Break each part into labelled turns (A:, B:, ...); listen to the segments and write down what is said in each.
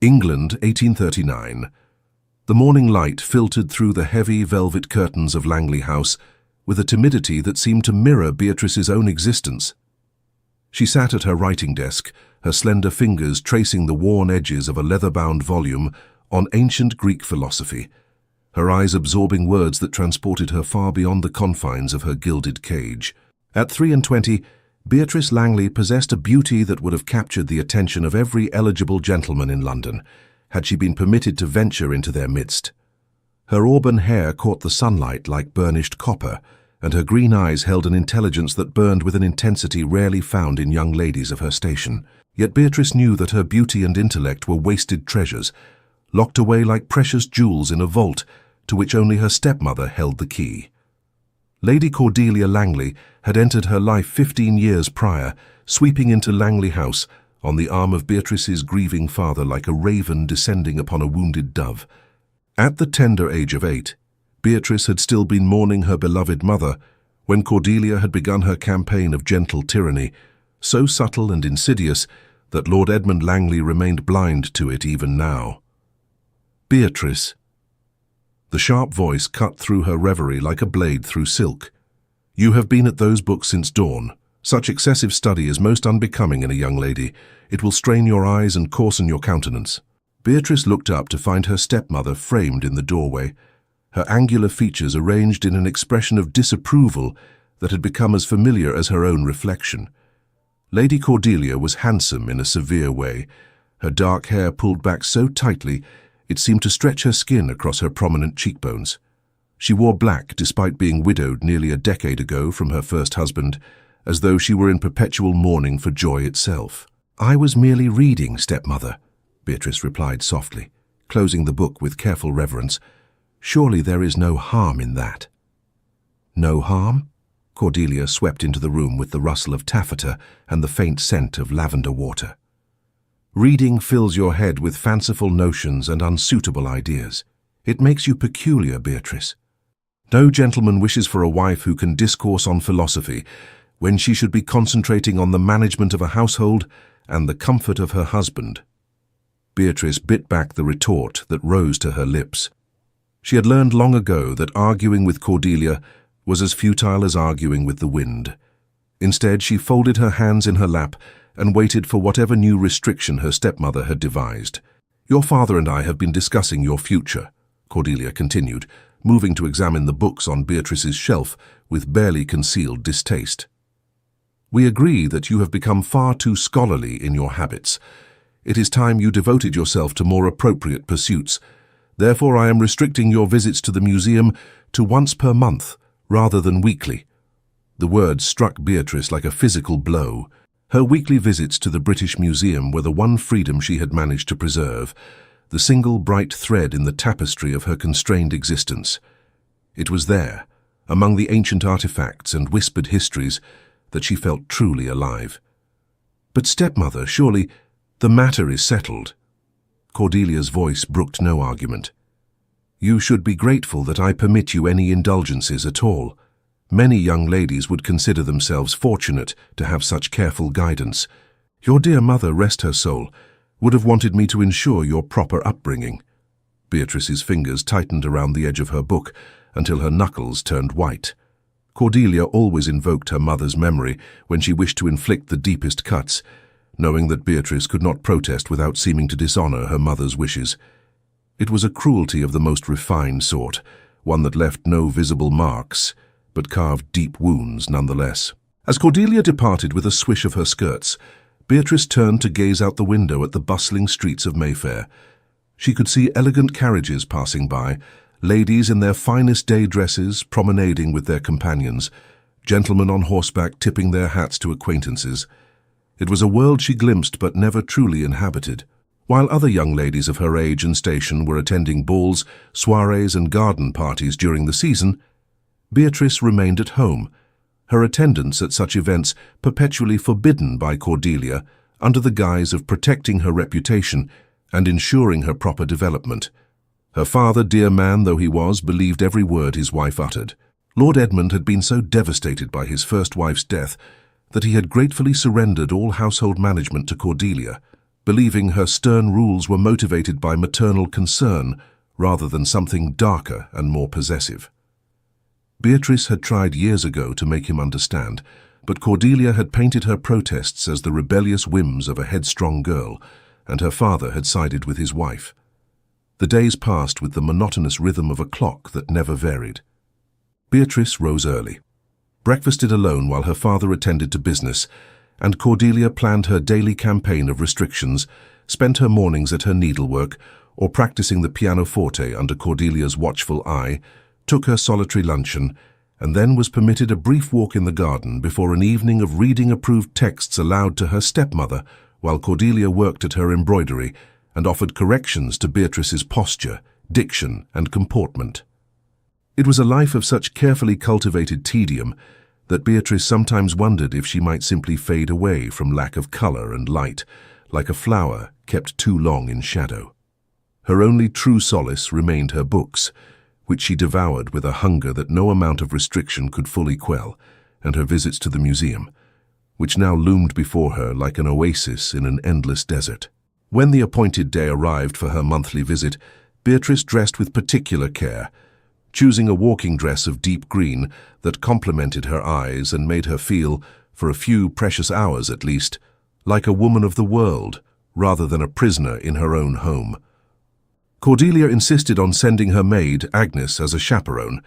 A: England, 1839. The morning light filtered through the heavy velvet curtains of Langley House with a timidity that seemed to mirror Beatrice's own existence. She sat at her writing desk, her slender fingers tracing the worn edges of a leather-bound volume on ancient Greek philosophy, her eyes absorbing words that transported her far beyond the confines of her gilded cage. At 23, Beatrice Langley possessed a beauty that would have captured the attention of every eligible gentleman in London, had she been permitted to venture into their midst. Her auburn hair caught the sunlight like burnished copper, and her green eyes held an intelligence that burned with an intensity rarely found in young ladies of her station. Yet Beatrice knew that her beauty and intellect were wasted treasures, locked away like precious jewels in a vault to which only her stepmother held the key. Lady Cordelia Langley had entered her life 15 years prior, sweeping into Langley House on the arm of Beatrice's grieving father like a raven descending upon a wounded dove. At the tender age of 8, Beatrice had still been mourning her beloved mother when Cordelia had begun her campaign of gentle tyranny, so subtle and insidious that Lord Edmund Langley remained blind to it even now. Beatrice. The sharp voice cut through her reverie like a blade through silk. You have been at those books since dawn. Such excessive study is most unbecoming in a young lady. It will strain your eyes and coarsen your countenance. Beatrice looked up to find her stepmother framed in the doorway, her angular features arranged in an expression of disapproval that had become as familiar as her own reflection. Lady Cordelia was handsome in a severe way, her dark hair pulled back so tightly it seemed to stretch her skin across her prominent cheekbones. She wore black despite being widowed nearly a decade ago from her first husband, as though she were in perpetual mourning for joy itself. I was merely reading, stepmother, Beatrice replied softly, closing the book with careful reverence. Surely there is no harm in that. No harm? Cordelia swept into the room with the rustle of taffeta and the faint scent of lavender water. Reading fills your head with fanciful notions and unsuitable ideas. It makes you peculiar, Beatrice. No gentleman wishes for a wife who can discourse on philosophy when she should be concentrating on the management of a household and the comfort of her husband. Beatrice bit back the retort that rose to her lips. She had learned long ago that arguing with Cordelia was as futile as arguing with the wind. Instead, she folded her hands in her lap and waited for whatever new restriction her stepmother had devised. Your father and I have been discussing your future, Cordelia continued, moving to examine the books on Beatrice's shelf with barely concealed distaste. We agree that you have become far too scholarly in your habits. It is time you devoted yourself to more appropriate pursuits. Therefore, I am restricting your visits to the museum to once per month, rather than weekly. The words struck Beatrice like a physical blow. Her weekly visits to the British Museum were the one freedom she had managed to preserve, the single bright thread in the tapestry of her constrained existence. It was there, among the ancient artifacts and whispered histories, that she felt truly alive. But stepmother, surely the matter is settled. Cordelia's voice brooked no argument. You should be grateful that I permit you any indulgences at all. Many young ladies would consider themselves fortunate to have such careful guidance. Your dear mother, rest her soul, would have wanted me to ensure your proper upbringing. Beatrice's fingers tightened around the edge of her book until her knuckles turned white. Cordelia always invoked her mother's memory when she wished to inflict the deepest cuts, knowing that Beatrice could not protest without seeming to dishonor her mother's wishes. It was a cruelty of the most refined sort, one that left no visible marks, but carved deep wounds nonetheless. As Cordelia departed with a swish of her skirts, Beatrice turned to gaze out the window at the bustling streets of Mayfair. She could see elegant carriages passing by, ladies in their finest day dresses promenading with their companions, gentlemen on horseback tipping their hats to acquaintances. It was a world she glimpsed but never truly inhabited. While other young ladies of her age and station were attending balls, soirees and garden parties during the season, Beatrice remained at home, her attendance at such events perpetually forbidden by Cordelia under the guise of protecting her reputation and ensuring her proper development. Her father, dear man though he was, believed every word his wife uttered. Lord Edmund had been so devastated by his first wife's death that he had gratefully surrendered all household management to Cordelia, believing her stern rules were motivated by maternal concern rather than something darker and more possessive. Beatrice had tried years ago to make him understand, but Cordelia had painted her protests as the rebellious whims of a headstrong girl, and her father had sided with his wife. The days passed with the monotonous rhythm of a clock that never varied. Beatrice rose early, breakfasted alone while her father attended to business, and Cordelia planned her daily campaign of restrictions, spent her mornings at her needlework, or practicing the pianoforte under Cordelia's watchful eye, took her solitary luncheon, and then was permitted a brief walk in the garden before an evening of reading approved texts aloud to her stepmother while Cordelia worked at her embroidery and offered corrections to Beatrice's posture, diction, and comportment. It was a life of such carefully cultivated tedium that Beatrice sometimes wondered if she might simply fade away from lack of color and light, like a flower kept too long in shadow. Her only true solace remained her books, which she devoured with a hunger that no amount of restriction could fully quell, and her visits to the museum, which now loomed before her like an oasis in an endless desert. When the appointed day arrived for her monthly visit, Beatrice dressed with particular care, choosing a walking dress of deep green that complemented her eyes and made her feel, for a few precious hours at least, like a woman of the world rather than a prisoner in her own home. Cordelia insisted on sending her maid, Agnes, as a chaperone,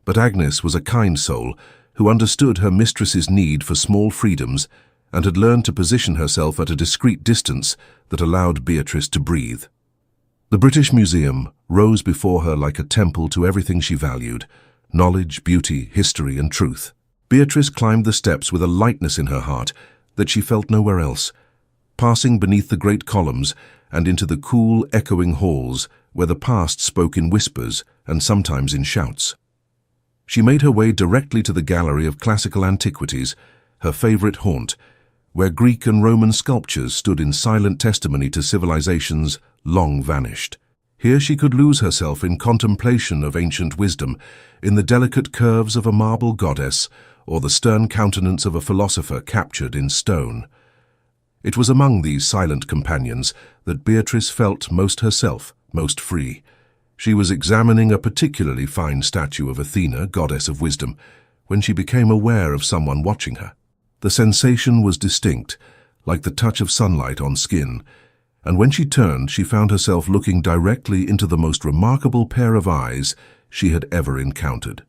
A: but Agnes was a kind soul who understood her mistress's need for small freedoms and had learned to position herself at a discreet distance that allowed Beatrice to breathe. The British Museum rose before her like a temple to everything she valued: knowledge, beauty, history, and truth. Beatrice climbed the steps with a lightness in her heart that she felt nowhere else, passing beneath the great columns and into the cool, echoing halls where the past spoke in whispers and sometimes in shouts. She made her way directly to the Gallery of Classical Antiquities, her favorite haunt, where Greek and Roman sculptures stood in silent testimony to civilizations long vanished. Here she could lose herself in contemplation of ancient wisdom, in the delicate curves of a marble goddess, or the stern countenance of a philosopher captured in stone. It was among these silent companions that Beatrice felt most herself, most free. She was examining a particularly fine statue of Athena, goddess of wisdom, when she became aware of someone watching her. The sensation was distinct, like the touch of sunlight on skin, and when she turned, she found herself looking directly into the most remarkable pair of eyes she had ever encountered.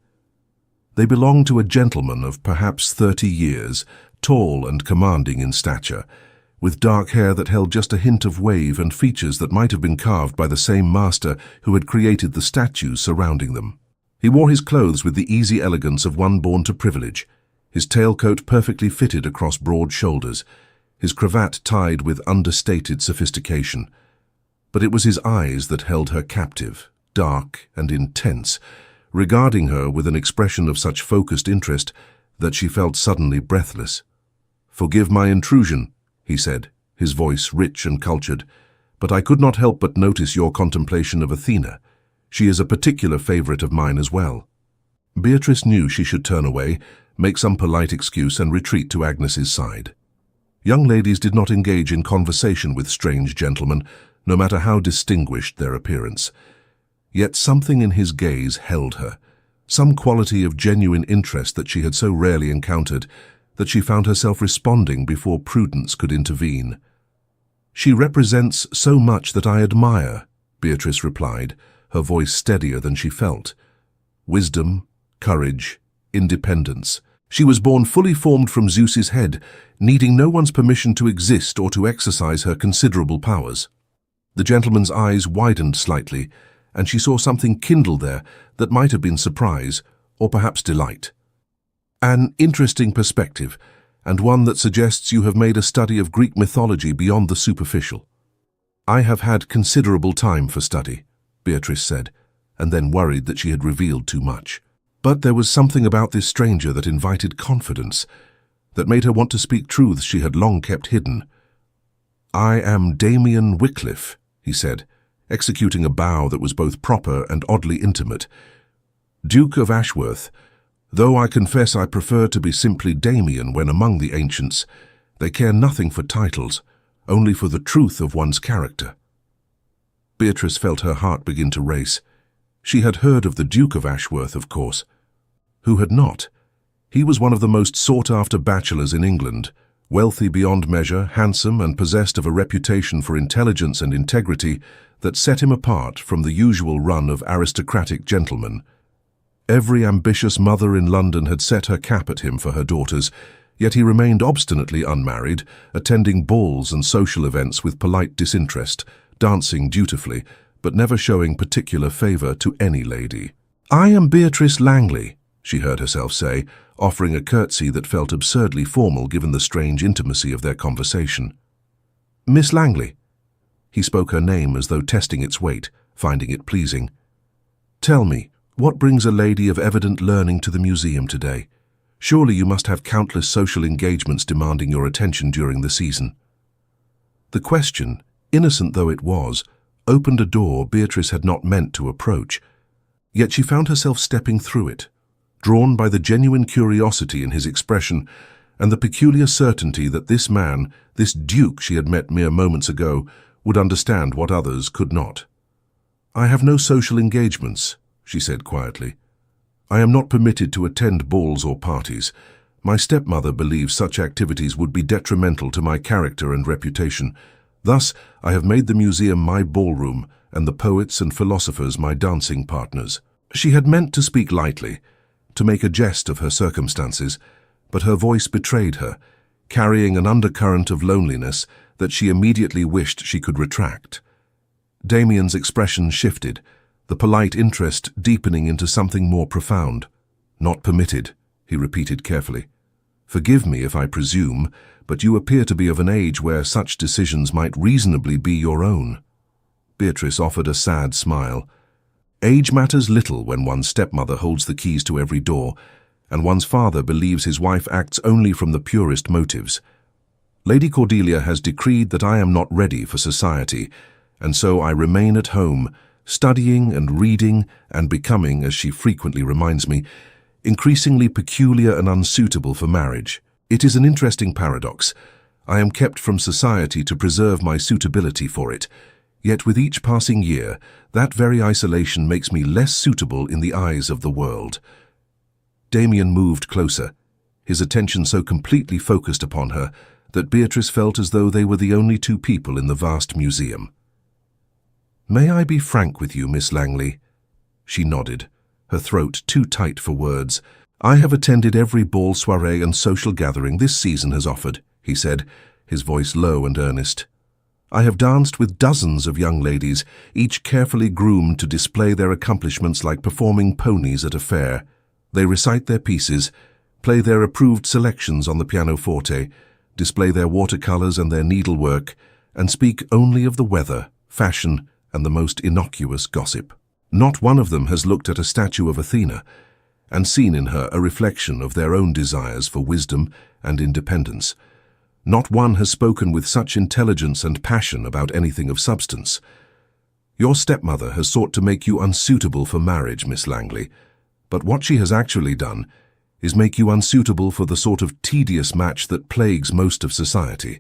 A: They belonged to a gentleman of perhaps 30 years, tall and commanding in stature, with dark hair that held just a hint of wave and features that might have been carved by the same master who had created the statues surrounding them. He wore his clothes with the easy elegance of one born to privilege, his tailcoat perfectly fitted across broad shoulders, his cravat tied with understated sophistication. But it was his eyes that held her captive, dark and intense, regarding her with an expression of such focused interest that she felt suddenly breathless. "Forgive my intrusion," he said, his voice rich and cultured, "but I could not help but notice your contemplation of Athena. She is a particular favorite of mine as well." Beatrice knew she should turn away, make some polite excuse, and retreat to Agnes's side. Young ladies did not engage in conversation with strange gentlemen, no matter how distinguished their appearance. Yet something in his gaze held her, some quality of genuine interest that she had so rarely encountered, that she found herself responding before prudence could intervene. "She represents so much that I admire," Beatrice replied, her voice steadier than she felt. "Wisdom, courage, independence. She was born fully formed from Zeus's head, needing no one's permission to exist or to exercise her considerable powers." The gentleman's eyes widened slightly, and she saw something kindle there that might have been surprise, or perhaps delight. "An interesting perspective, and one that suggests you have made a study of Greek mythology beyond the superficial." "I have had considerable time for study," Beatrice said, and then worried that she had revealed too much. But there was something about this stranger that invited confidence, that made her want to speak truths she had long kept hidden. "I am Damien Wycliffe," he said, executing a bow that was both proper and oddly intimate. "Duke of Ashworth, though I confess I prefer to be simply Damien when among the ancients. They care nothing for titles, only for the truth of one's character. Beatrice felt her heart begin to race. She had heard of the Duke of Ashworth, of course. Who had not? He was one of the most sought-after bachelors in England, wealthy beyond measure, handsome, and possessed of a reputation for intelligence and integrity that set him apart from the usual run of aristocratic gentlemen. Every ambitious mother in London had set her cap at him for her daughters, yet he remained obstinately unmarried, attending balls and social events with polite disinterest, dancing dutifully, but never showing particular favour to any lady. "I am Beatrice Langley," she heard herself say, offering a curtsy that felt absurdly formal given the strange intimacy of their conversation. "Miss Langley." He spoke her name as though testing its weight, finding it pleasing. "Tell me, what brings a lady of evident learning to the museum today? Surely you must have countless social engagements demanding your attention during the season." The question, innocent though it was, opened a door Beatrice had not meant to approach. Yet she found herself stepping through it, drawn by the genuine curiosity in his expression and the peculiar certainty that this man, this duke she had met mere moments ago, would understand what others could not. "I have no social engagements," she said quietly. "I am not permitted to attend balls or parties. My stepmother believes such activities would be detrimental to my character and reputation. Thus, I have made the museum my ballroom and the poets and philosophers my dancing partners." She had meant to speak lightly, to make a jest of her circumstances, but her voice betrayed her, carrying an undercurrent of loneliness that she immediately wished she could retract. Damien's expression shifted, the polite interest deepening into something more profound. "Not permitted," he repeated carefully. "Forgive me if I presume, but you appear to be of an age where such decisions might reasonably be your own." Beatrice offered a sad smile. Age matters little when one's stepmother holds the keys to every door, and one's father believes his wife acts only from the purest motives. "Lady Cordelia has decreed that I am not ready for society, and so I remain at home, studying and reading and becoming, as she frequently reminds me, increasingly peculiar and unsuitable for marriage. It is an interesting paradox. I am kept from society to preserve my suitability for it, yet with each passing year, that very isolation makes me less suitable in the eyes of the world." Damien moved closer, his attention so completely focused upon her that Beatrice felt as though they were the only two people in the vast museum. "May I be frank with you, Miss Langley?" She nodded, her throat too tight for words. "I have attended every ball, soirée and social gathering this season has offered," he said, his voice low and earnest. "I have danced with dozens of young ladies, each carefully groomed to display their accomplishments like performing ponies at a fair. They recite their pieces, play their approved selections on the pianoforte, display their watercolors and their needlework, and speak only of the weather, fashion, and the most innocuous gossip. Not one of them has looked at a statue of Athena and seen in her a reflection of their own desires for wisdom and independence. Not one has spoken with such intelligence and passion about anything of substance. Your stepmother has sought to make you unsuitable for marriage, Miss Langley, but what she has actually done is make you unsuitable for the sort of tedious match that plagues most of society.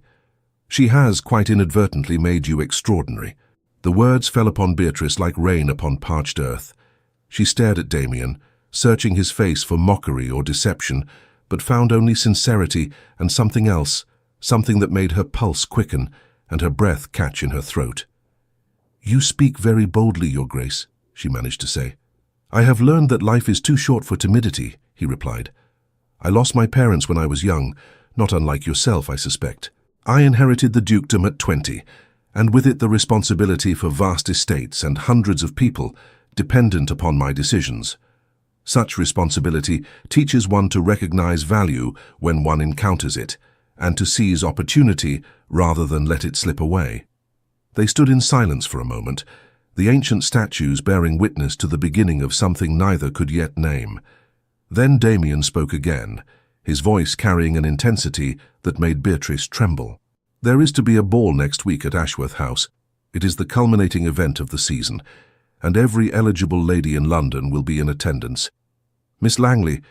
A: She has, quite inadvertently, made you extraordinary." The words fell upon Beatrice like rain upon parched earth. She stared at Damien, searching his face for mockery or deception, but found only sincerity and something else, something that made her pulse quicken and her breath catch in her throat. "You speak very boldly, Your Grace," she managed to say. "I have learned that life is too short for timidity," he replied. "I lost my parents when I was young, not unlike yourself, I suspect. I inherited the dukedom at 20, and with it the responsibility for vast estates and hundreds of people dependent upon my decisions. Such responsibility teaches one to recognize value when one encounters it, and to seize opportunity rather than let it slip away." They stood in silence for a moment, the ancient statues bearing witness to the beginning of something neither could yet name. Then Damien spoke again, his voice carrying an intensity that made Beatrice tremble. "There is to be a ball next week at Ashworth House. It is the culminating event of the season, and every eligible lady in London will be in attendance. Miss Langley,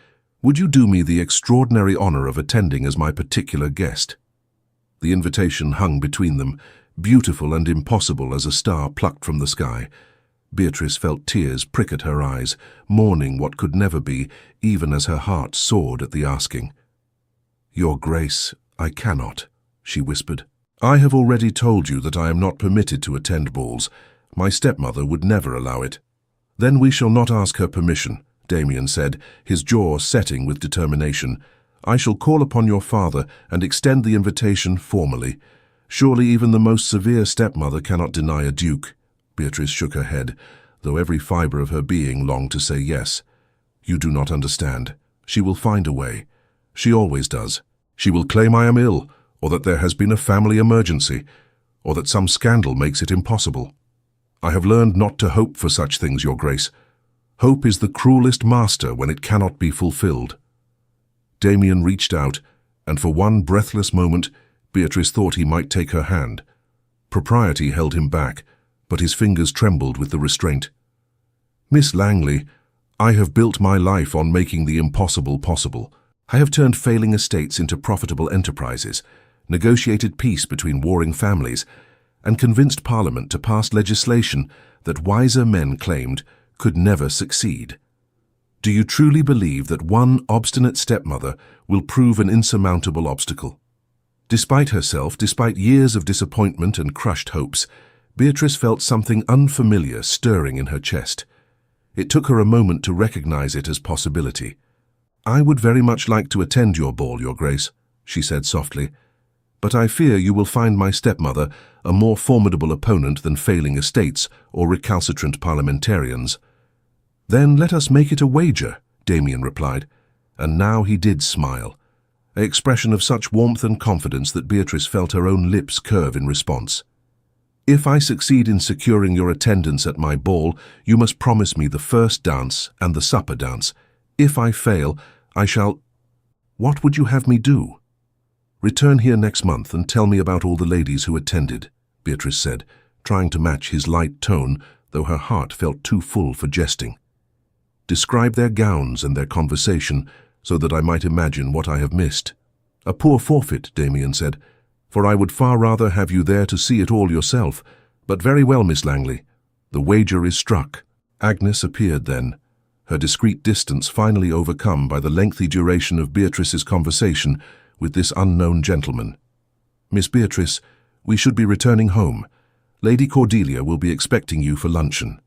A: would you do me the extraordinary honor of attending as my particular guest?" The invitation hung between them, beautiful and impossible as a star plucked from the sky. Beatrice felt tears prick at her eyes, mourning what could never be, even as her heart soared at the asking. "Your Grace, I cannot," she whispered. "I have already told you that I am not permitted to attend balls. My stepmother would never allow it." "Then we shall not ask her permission," Damien said, his jaw setting with determination. "I shall call upon your father and extend the invitation formally. Surely even the most severe stepmother cannot deny a duke." Beatrice shook her head, though every fibre of her being longed to say yes. "You do not understand. She will find a way. She always does. She will claim I am ill, or that there has been a family emergency, or that some scandal makes it impossible. I have learned not to hope for such things, Your Grace. Hope is the cruelest master when it cannot be fulfilled." Damien reached out, and for one breathless moment, Beatrice thought he might take her hand. Propriety held him back, but his fingers trembled with the restraint. "Miss Langley, I have built my life on making the impossible possible. I have turned failing estates into profitable enterprises, negotiated peace between warring families, and convinced Parliament to pass legislation that wiser men claimed could never succeed. Do you truly believe that one obstinate stepmother will prove an insurmountable obstacle?" Despite herself, despite years of disappointment and crushed hopes, Beatrice felt something unfamiliar stirring in her chest. It took her a moment to recognize it as possibility. "I would very much like to attend your ball, Your Grace," she said softly, "but I fear you will find my stepmother a more formidable opponent than failing estates or recalcitrant parliamentarians." "Then let us make it a wager," Damien replied, and now he did smile, an expression of such warmth and confidence that Beatrice felt her own lips curve in response. "If I succeed in securing your attendance at my ball, you must promise me the first dance and the supper dance. If I fail, I shall—" "What would you have me do?" "Return here next month and tell me about all the ladies who attended," Beatrice said, trying to match his light tone, though her heart felt too full for jesting. "Describe their gowns and their conversation, so that I might imagine what I have missed." "A poor forfeit," Damien said, "for I would far rather have you there to see it all yourself. But very well, Miss Langley. The wager is struck." Agnes appeared then, her discreet distance finally overcome by the lengthy duration of Beatrice's conversation with this unknown gentleman. "Miss Beatrice, we should be returning home. Lady Cordelia will be expecting you for luncheon."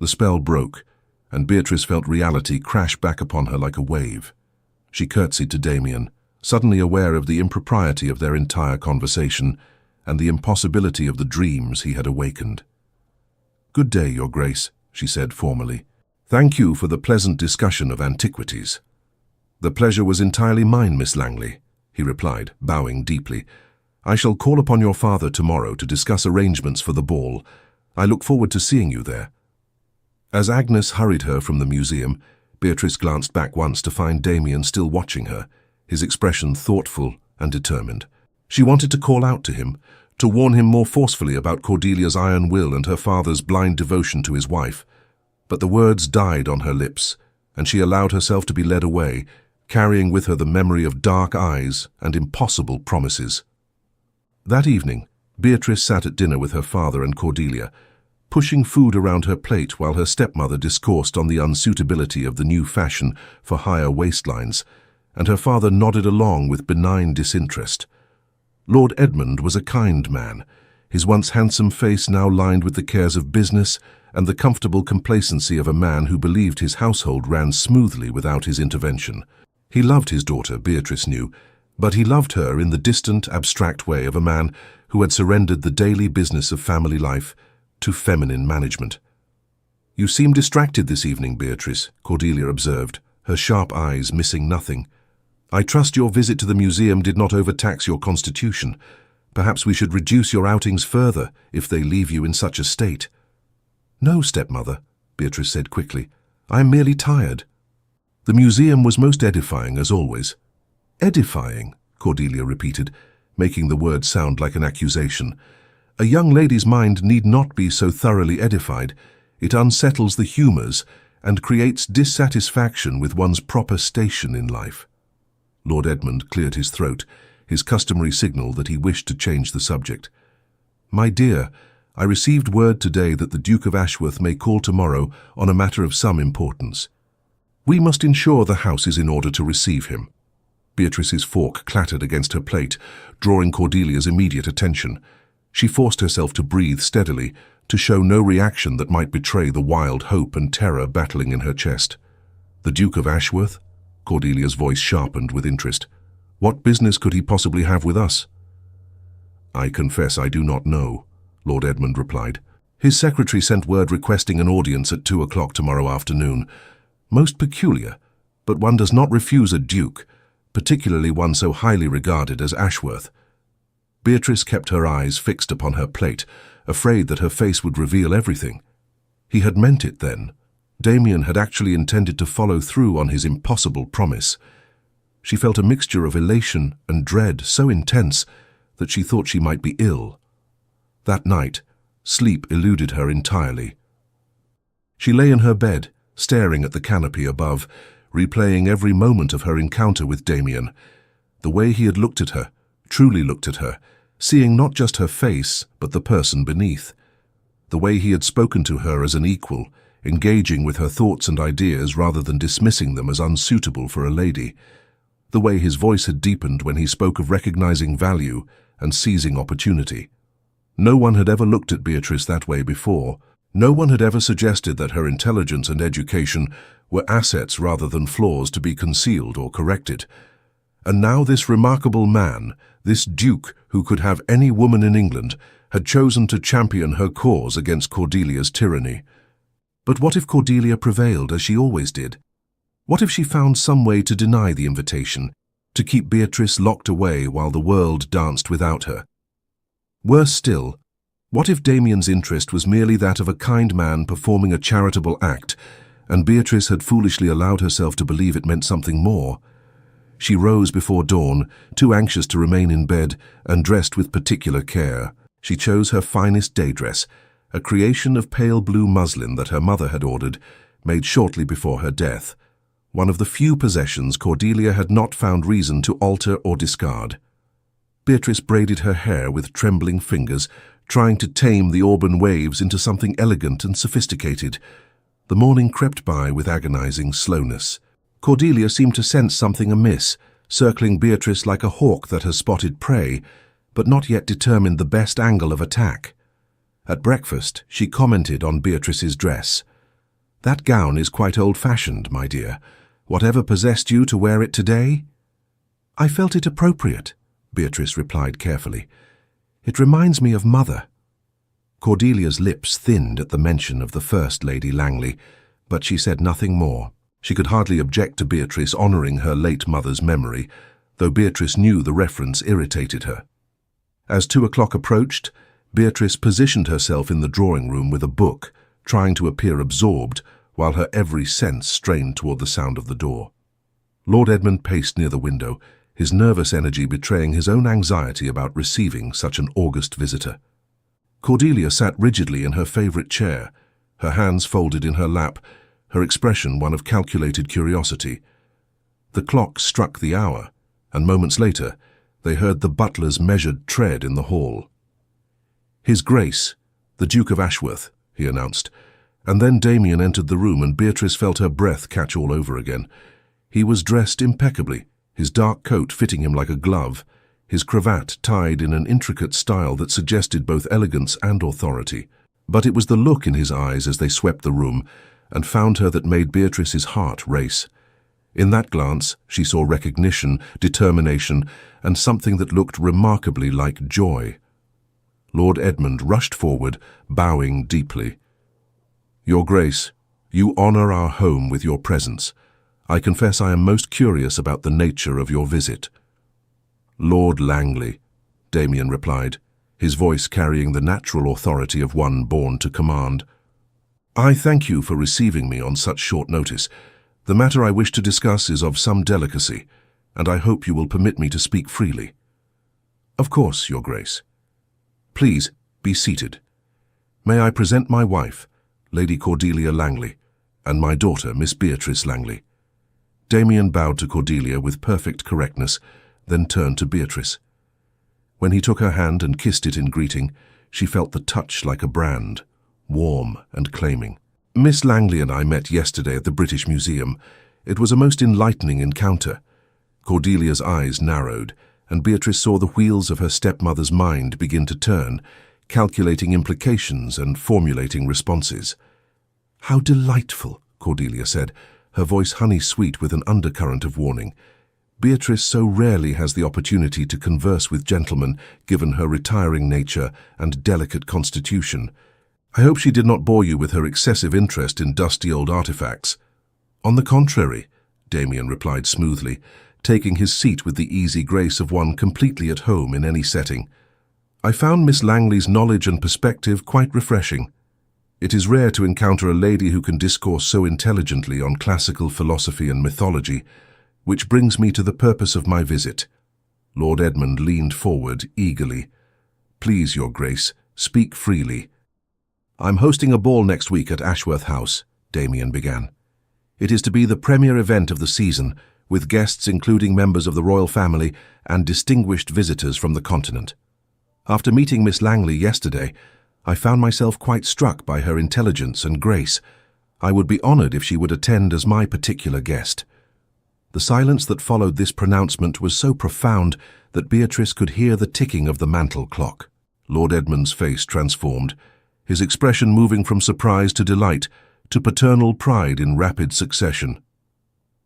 A: The spell broke, and Beatrice felt reality crash back upon her like a wave. She curtsied to Damien, suddenly aware of the impropriety of their entire conversation and the impossibility of the dreams he had awakened. "Good day, Your Grace," she said formally. "Thank you for the pleasant discussion of antiquities." "The pleasure was entirely mine, Miss Langley," he replied, bowing deeply. "I shall call upon your father tomorrow to discuss arrangements for the ball. I look forward to seeing you there." As Agnes hurried her from the museum, Beatrice glanced back once to find Damien still watching her, his expression thoughtful and determined. She wanted to call out to him, to warn him more forcefully about Cordelia's iron will and her father's blind devotion to his wife. But the words died on her lips, and she allowed herself to be led away, carrying with her the memory of dark eyes and impossible promises. That evening, Beatrice sat at dinner with her father and Cordelia, pushing food around her plate while her stepmother discoursed on the unsuitability of the new fashion for higher waistlines, and her father nodded along with benign disinterest. Lord Edmund was a kind man, his once handsome face now lined with the cares of business and the comfortable complacency of a man who believed his household ran smoothly without his intervention. He loved his daughter, Beatrice knew, but he loved her in the distant, abstract way of a man who had surrendered the daily business of family life to feminine management. "You seem distracted this evening, Beatrice," Cordelia observed, her sharp eyes missing nothing. "I trust your visit to the museum did not overtax your constitution. Perhaps we should reduce your outings further if they leave you in such a state." "No, stepmother," Beatrice said quickly. "I am merely tired." The museum was most edifying, as always. "Edifying," Cordelia repeated, making the word sound like an accusation. "A young lady's mind need not be so thoroughly edified. It unsettles the humours and creates dissatisfaction with one's proper station in life." Lord Edmund cleared his throat, his customary signal that he wished to change the subject. "My dear, I received word today that the Duke of Ashworth may call tomorrow on a matter of some importance. We must ensure the house is in order to receive him." Beatrice's fork clattered against her plate, drawing Cordelia's immediate attention. She forced herself to breathe steadily, to show no reaction that might betray the wild hope and terror battling in her chest. "The Duke of Ashworth?" Cordelia's voice sharpened with interest. "What business could he possibly have with us?" "I confess I do not know," Lord Edmund replied. "His secretary sent word requesting an audience at 2 o'clock tomorrow afternoon. Most peculiar, but one does not refuse a duke, particularly one so highly regarded as Ashworth." Beatrice kept her eyes fixed upon her plate, afraid that her face would reveal everything. He had meant it then. Damien had actually intended to follow through on his impossible promise. She felt a mixture of elation and dread so intense that she thought she might be ill. That night, sleep eluded her entirely. She lay in her bed, staring at the canopy above, replaying every moment of her encounter with Damien. The way he had looked at her, truly looked at her, seeing not just her face, but the person beneath. The way he had spoken to her as an equal, engaging with her thoughts and ideas rather than dismissing them as unsuitable for a lady. The way his voice had deepened when he spoke of recognizing value and seizing opportunity. No one had ever looked at Beatrice that way before. No one had ever suggested that her intelligence and education were assets rather than flaws to be concealed or corrected. And now this remarkable man, this duke who could have any woman in England, had chosen to champion her cause against Cordelia's tyranny. But what if Cordelia prevailed as she always did? What if she found some way to deny the invitation, to keep Beatrice locked away while the world danced without her? Worse still, what if Damien's interest was merely that of a kind man performing a charitable act, and Beatrice had foolishly allowed herself to believe it meant something more? She rose before dawn, too anxious to remain in bed, and dressed with particular care. She chose her finest day dress, a creation of pale blue muslin that her mother had ordered, made shortly before her death, one of the few possessions Cordelia had not found reason to alter or discard. Beatrice braided her hair with trembling fingers, trying to tame the auburn waves into something elegant and sophisticated. The morning crept by with agonizing slowness. Cordelia seemed to sense something amiss, circling Beatrice like a hawk that has spotted prey, but not yet determined the best angle of attack. At breakfast, she commented on Beatrice's dress. "That gown is quite old-fashioned, my dear. Whatever possessed you to wear it today?" "I felt it appropriate," Beatrice replied carefully. "It reminds me of Mother." Cordelia's lips thinned at the mention of the First Lady Langley, but she said nothing more. She could hardly object to Beatrice honouring her late mother's memory, though Beatrice knew the reference irritated her. As 2 o'clock approached, Beatrice positioned herself in the drawing-room with a book, trying to appear absorbed, while her every sense strained toward the sound of the door. Lord Edmund paced near the window, his nervous energy betraying his own anxiety about receiving such an august visitor. Cordelia sat rigidly in her favourite chair, her hands folded in her lap, her expression one of calculated curiosity. The clock struck the hour, and moments later they heard the butler's measured tread in the hall. "His Grace, the Duke of Ashworth," he announced, and then Damien entered the room and Beatrice felt her breath catch all over again. He was dressed impeccably, his dark coat fitting him like a glove, his cravat tied in an intricate style that suggested both elegance and authority. But it was the look in his eyes as they swept the room and found her that made Beatrice's heart race. In that glance she saw recognition, determination, and something that looked remarkably like joy. Lord Edmund rushed forward, bowing deeply. "Your Grace, you honour our home with your presence. I confess I am most curious about the nature of your visit." "Lord Langley," Damien replied, his voice carrying the natural authority of one born to command. "I thank you for receiving me on such short notice. The matter I wish to discuss is of some delicacy, and I hope you will permit me to speak freely." "Of course, Your Grace." "Please, be seated. May I present my wife, Lady Cordelia Langley, and my daughter, Miss Beatrice Langley." Damien bowed to Cordelia with perfect correctness, then turned to Beatrice. When he took her hand and kissed it in greeting, she felt the touch like a brand, warm and claiming. "Miss Langley and I met yesterday at the British Museum. It was a most enlightening encounter." Cordelia's eyes narrowed, and Beatrice saw the wheels of her stepmother's mind begin to turn, calculating implications and formulating responses. "How delightful," Cordelia said, her voice honey-sweet with an undercurrent of warning. Beatrice so rarely has the opportunity to converse with gentlemen, given her retiring nature and delicate constitution. "I hope she did not bore you with her excessive interest in dusty old artifacts." "On the contrary," Damien replied smoothly, taking his seat with the easy grace of one completely at home in any setting. "I found Miss Langley's knowledge and perspective quite refreshing. It is rare to encounter a lady who can discourse so intelligently on classical philosophy and mythology, which brings me to the purpose of my visit." Lord Edmund leaned forward eagerly. "Please, Your Grace, speak freely." "I'm hosting a ball next week at Ashworth House," Damien began. "It is to be the premier event of the season, with guests including members of the royal family and distinguished visitors from the continent. After meeting Miss Langley yesterday, I found myself quite struck by her intelligence and grace. I would be honored if she would attend as my particular guest." The silence that followed this pronouncement was so profound that Beatrice could hear the ticking of the mantel clock. Lord Edmund's face transformed, his expression moving from surprise to delight to paternal pride in rapid succession.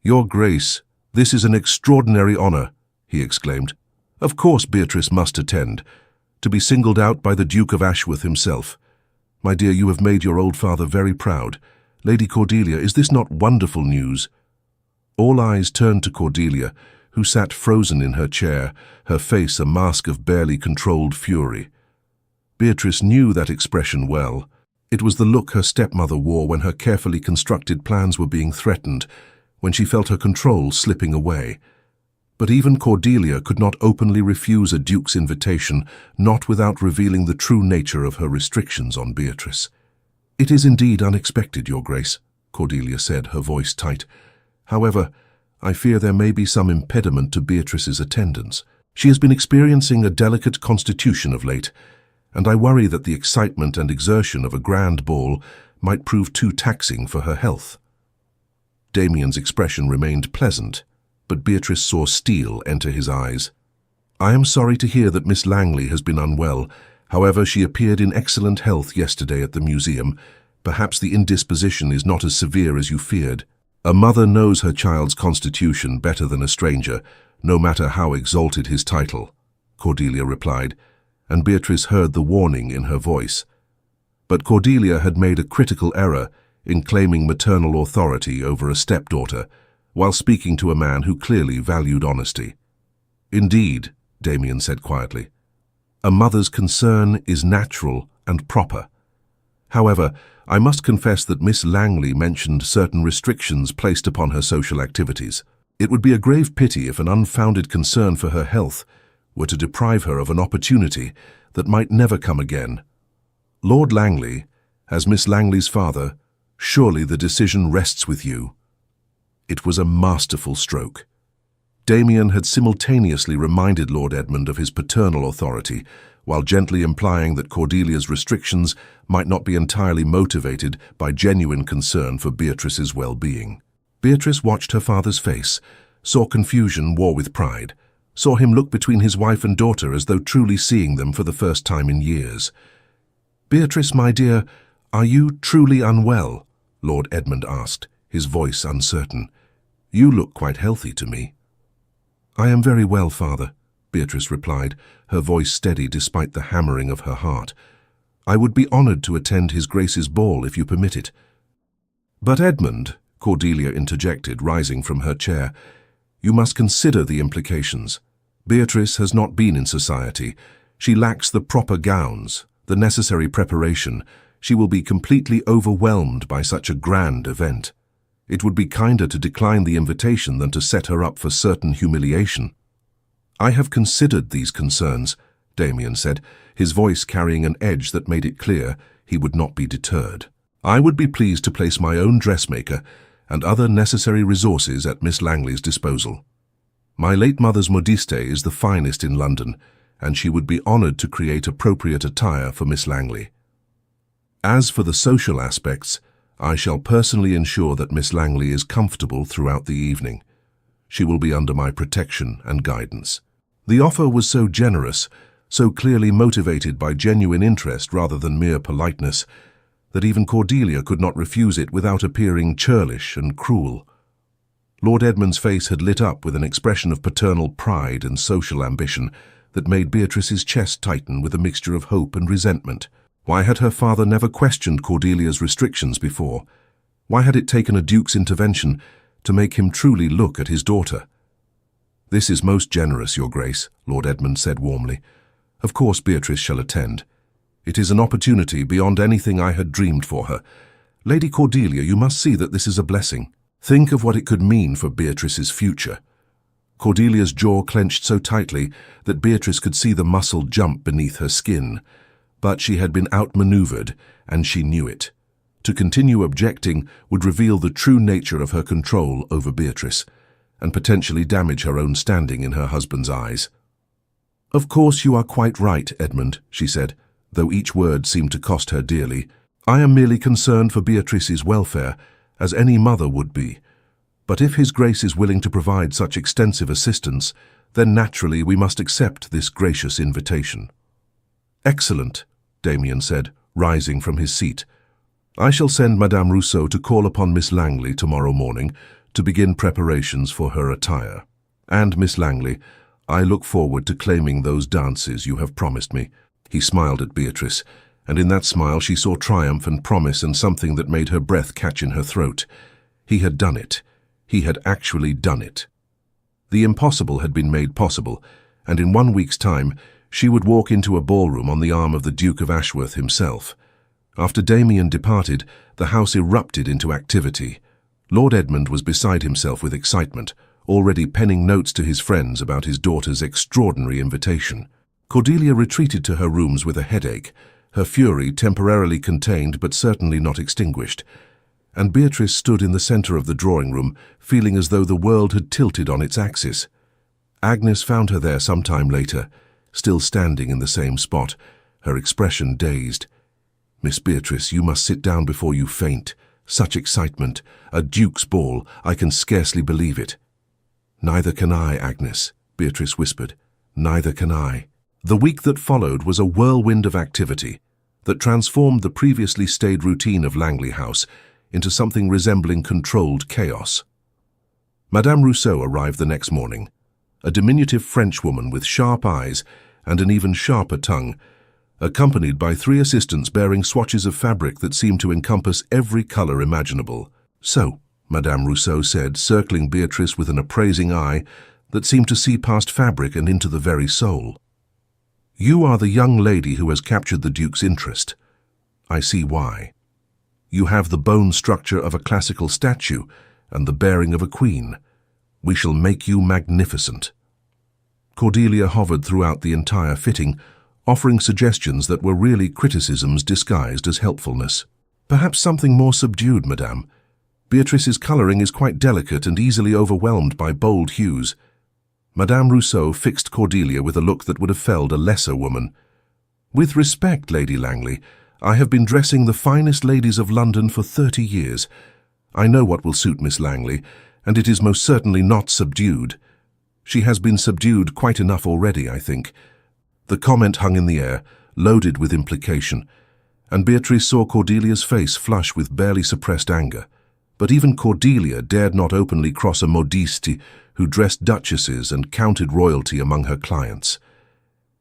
A: "Your Grace, this is an extraordinary honor," he exclaimed. "Of course Beatrice must attend, to be singled out by the Duke of Ashworth himself. My dear, you have made your old father very proud. Lady Cordelia, is this not wonderful news?" All eyes turned to Cordelia, who sat frozen in her chair, her face a mask of barely controlled fury. Beatrice knew that expression well. It was the look her stepmother wore when her carefully constructed plans were being threatened, when she felt her control slipping away. But even Cordelia could not openly refuse a duke's invitation, not without revealing the true nature of her restrictions on Beatrice. "It is indeed unexpected, Your Grace," Cordelia said, her voice tight. "However, I fear there may be some impediment to Beatrice's attendance. She has been experiencing a delicate constitution of late, and I worry that the excitement and exertion of a grand ball might prove too taxing for her health." Damien's expression remained pleasant, but Beatrice saw steel enter his eyes. "I am sorry to hear that Miss Langley has been unwell. However, she appeared in excellent health yesterday at the museum. Perhaps the indisposition is not as severe as you feared." "A mother knows her child's constitution better than a stranger, no matter how exalted his title," Cordelia replied, and Beatrice heard the warning in her voice. But Cordelia had made a critical error in claiming maternal authority over a stepdaughter, while speaking to a man who clearly valued honesty. "Indeed," Damien said quietly, "a mother's concern is natural and proper. However, I must confess that Miss Langley mentioned certain restrictions placed upon her social activities. It would be a grave pity if an unfounded concern for her health were to deprive her of an opportunity that might never come again. Lord Langley, as Miss Langley's father, surely the decision rests with you." It was a masterful stroke. Damien had simultaneously reminded Lord Edmund of his paternal authority, while gently implying that Cordelia's restrictions might not be entirely motivated by genuine concern for Beatrice's well-being. Beatrice watched her father's face, saw confusion war with pride, saw him look between his wife and daughter as though truly seeing them for the first time in years. "Beatrice, my dear, are you truly unwell?" Lord Edmund asked, his voice uncertain. "You look quite healthy to me." "I am very well, father," Beatrice replied, her voice steady despite the hammering of her heart. "I would be honored to attend His Grace's ball if you permit it." "But Edmund," Cordelia interjected, rising from her chair, "you must consider the implications. Beatrice has not been in society. She lacks the proper gowns, the necessary preparation. She will be completely overwhelmed by such a grand event. It would be kinder to decline the invitation than to set her up for certain humiliation." "I have considered these concerns," Damien said, his voice carrying an edge that made it clear he would not be deterred. "I would be pleased to place my own dressmaker and other necessary resources at Miss Langley's disposal." My late mother's modiste is the finest in London, and she would be honoured to create appropriate attire for Miss Langley. As for the social aspects, I shall personally ensure that Miss Langley is comfortable throughout the evening. She will be under my protection and guidance." The offer was so generous, so clearly motivated by genuine interest rather than mere politeness, that even Cordelia could not refuse it without appearing churlish and cruel. Lord Edmund's face had lit up with an expression of paternal pride and social ambition that made Beatrice's chest tighten with a mixture of hope and resentment. Why had her father never questioned Cordelia's restrictions before? Why had it taken a duke's intervention to make him truly look at his daughter? "This is most generous, Your Grace," Lord Edmund said warmly. "Of course Beatrice shall attend. It is an opportunity beyond anything I had dreamed for her. Lady Cordelia, you must see that this is a blessing. Think of what it could mean for Beatrice's future." Cordelia's jaw clenched so tightly that Beatrice could see the muscle jump beneath her skin. But she had been outmaneuvered, and she knew it. To continue objecting would reveal the true nature of her control over Beatrice, and potentially damage her own standing in her husband's eyes. "Of course you are quite right, Edmund," she said, though each word seemed to cost her dearly. "I am merely concerned for Beatrice's welfare, as any mother would be. But if His Grace is willing to provide such extensive assistance, then naturally we must accept this gracious invitation." "Excellent," Damien said, rising from his seat. "I shall send Madame Rousseau to call upon Miss Langley tomorrow morning to begin preparations for her attire. And, Miss Langley, I look forward to claiming those dances you have promised me." He smiled at Beatrice, and in that smile she saw triumph and promise and something that made her breath catch in her throat. He had done it. He had actually done it. The impossible had been made possible, and in 1 week's time she would walk into a ballroom on the arm of the Duke of Ashworth himself. After Damien departed, the house erupted into activity. Lord Edmund was beside himself with excitement, already penning notes to his friends about his daughter's extraordinary invitation. Cordelia retreated to her rooms with a headache, her fury temporarily contained but certainly not extinguished, and Beatrice stood in the centre of the drawing-room, feeling as though the world had tilted on its axis. Agnes found her there some time later, still standing in the same spot, her expression dazed. "Miss Beatrice, you must sit down before you faint. Such excitement! A duke's ball! I can scarcely believe it." "Neither can I, Agnes," Beatrice whispered. "Neither can I." The week that followed was a whirlwind of activity that transformed the previously staid routine of Langley House into something resembling controlled chaos. Madame Rousseau arrived the next morning, a diminutive Frenchwoman with sharp eyes and an even sharper tongue, accompanied by 3 assistants bearing swatches of fabric that seemed to encompass every colour imaginable. "So," Madame Rousseau said, circling Beatrice with an appraising eye that seemed to see past fabric and into the very soul. "You are the young lady who has captured the Duke's interest. I see why. You have the bone structure of a classical statue and the bearing of a queen. We shall make you magnificent." Cordelia hovered throughout the entire fitting, offering suggestions that were really criticisms disguised as helpfulness. "Perhaps something more subdued, madame. Beatrice's colouring is quite delicate and easily overwhelmed by bold hues." Madame Rousseau fixed Cordelia with a look that would have felled a lesser woman. "With respect, Lady Langley, I have been dressing the finest ladies of London for 30 years. I know what will suit Miss Langley, and it is most certainly not subdued. She has been subdued quite enough already, I think." The comment hung in the air, loaded with implication, and Beatrice saw Cordelia's face flush with barely suppressed anger. But even Cordelia dared not openly cross a modiste who dressed duchesses and counted royalty among her clients.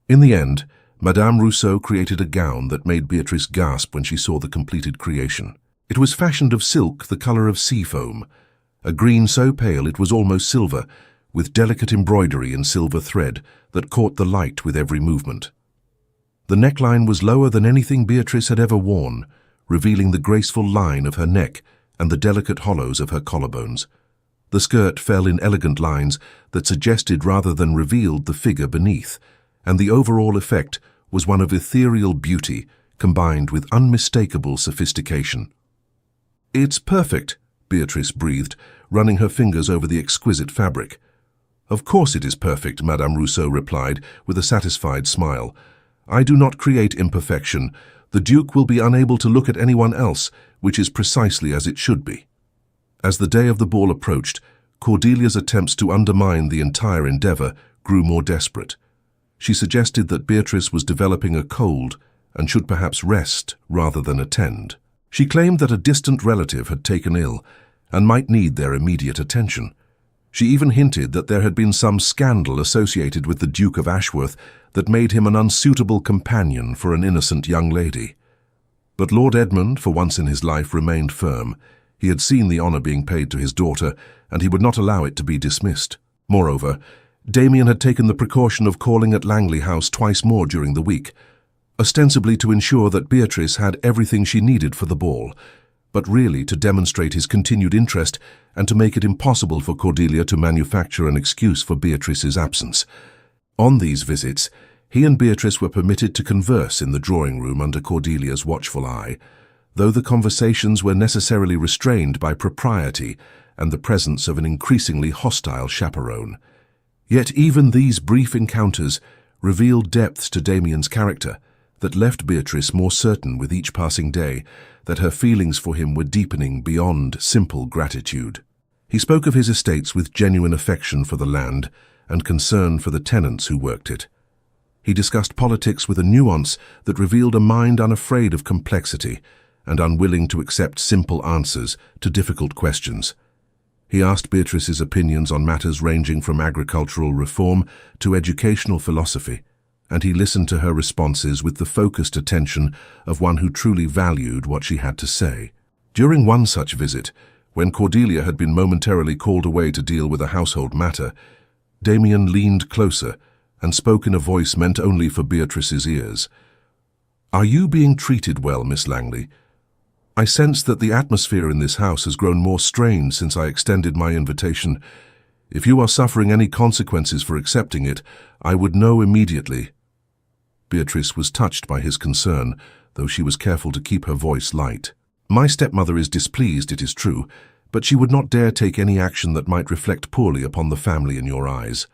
A: In the end, Madame Rousseau created a gown that made Beatrice gasp when she saw the completed creation. It was fashioned of silk the colour of sea foam, a green so pale it was almost silver, with delicate embroidery in silver thread that caught the light with every movement. The neckline was lower than anything Beatrice had ever worn, revealing the graceful line of her neck and the delicate hollows of her collarbones. The skirt fell in elegant lines that suggested rather than revealed the figure beneath, and the overall effect was one of ethereal beauty combined with unmistakable sophistication. "It's perfect," Beatrice breathed, running her fingers over the exquisite fabric. "Of course it is perfect," Madame Rousseau replied, with a satisfied smile. "I do not create imperfection. The Duke will be unable to look at anyone else, which is precisely as it should be." As the day of the ball approached, Cordelia's attempts to undermine the entire endeavour grew more desperate. She suggested that Beatrice was developing a cold and should perhaps rest rather than attend. She claimed that a distant relative had taken ill and might need their immediate attention. She even hinted that there had been some scandal associated with the Duke of Ashworth that made him an unsuitable companion for an innocent young lady. But Lord Edmund, for once in his life, remained firm. He had seen the honour being paid to his daughter, and he would not allow it to be dismissed. Moreover, Damien had taken the precaution of calling at Langley House twice more during the week, ostensibly to ensure that Beatrice had everything she needed for the ball, but really to demonstrate his continued interest and to make it impossible for Cordelia to manufacture an excuse for Beatrice's absence. On these visits, he and Beatrice were permitted to converse in the drawing-room under Cordelia's watchful eye, though the conversations were necessarily restrained by propriety and the presence of an increasingly hostile chaperone. Yet even these brief encounters revealed depths to Damien's character that left Beatrice more certain with each passing day that her feelings for him were deepening beyond simple gratitude. He spoke of his estates with genuine affection for the land and concern for the tenants who worked it. He discussed politics with a nuance that revealed a mind unafraid of complexity and unwilling to accept simple answers to difficult questions. He asked Beatrice's opinions on matters ranging from agricultural reform to educational philosophy, and he listened to her responses with the focused attention of one who truly valued what she had to say. During one such visit, when Cordelia had been momentarily called away to deal with a household matter, Damien leaned closer and spoke in a voice meant only for Beatrice's ears. "Are you being treated well, Miss Langley? I sense that the atmosphere in this house has grown more strained since I extended my invitation. If you are suffering any consequences for accepting it, I would know immediately." Beatrice was touched by his concern, though she was careful to keep her voice light. "My stepmother is displeased, it is true, but she would not dare take any action that might reflect poorly upon the family in your eyes.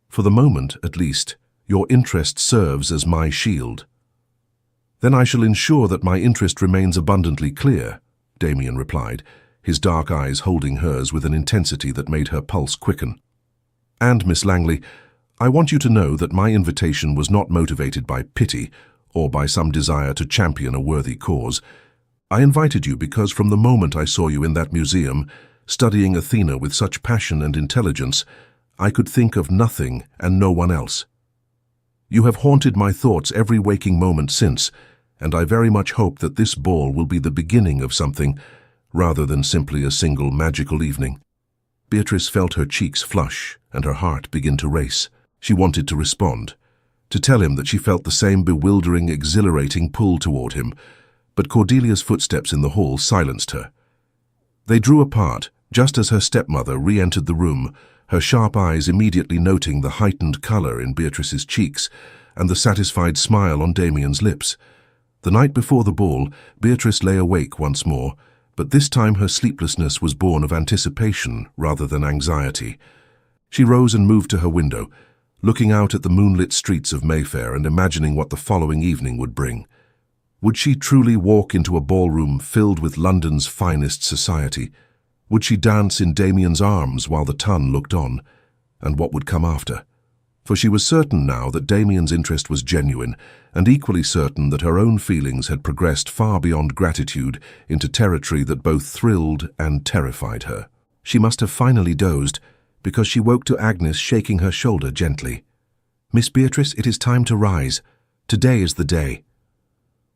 A: For the moment, at least, your interest serves as my shield." "Then I shall ensure that my interest remains abundantly clear," Damien replied, his dark eyes holding hers with an intensity that made her pulse quicken. "And, Miss Langley, I want you to know that my invitation was not motivated by pity or by some desire to champion a worthy cause. I invited you because from the moment I saw you in that museum, studying Athena with such passion and intelligence, I could think of nothing and no one else. You have haunted my thoughts every waking moment since, and I very much hope that this ball will be the beginning of something, rather than simply a single magical evening." Beatrice felt her cheeks flush and her heart begin to race. She wanted to respond, to tell him that she felt the same bewildering, exhilarating pull toward him, but Cordelia's footsteps in the hall silenced her. They drew apart, just as her stepmother re-entered the room, her sharp eyes immediately noting the heightened colour in Beatrice's cheeks and the satisfied smile on Damien's lips. The night before the ball, Beatrice lay awake once more, but this time her sleeplessness was born of anticipation rather than anxiety. She rose and moved to her window, looking out at the moonlit streets of Mayfair and imagining what the following evening would bring. Would she truly walk into a ballroom filled with London's finest society? Would she dance in Damien's arms while the ton looked on? And what would come after? For she was certain now that Damien's interest was genuine, and equally certain that her own feelings had progressed far beyond gratitude into territory that both thrilled and terrified her. She must have finally dozed, because she woke to Agnes shaking her shoulder gently. "Miss Beatrice, it is time to rise. Today is the day."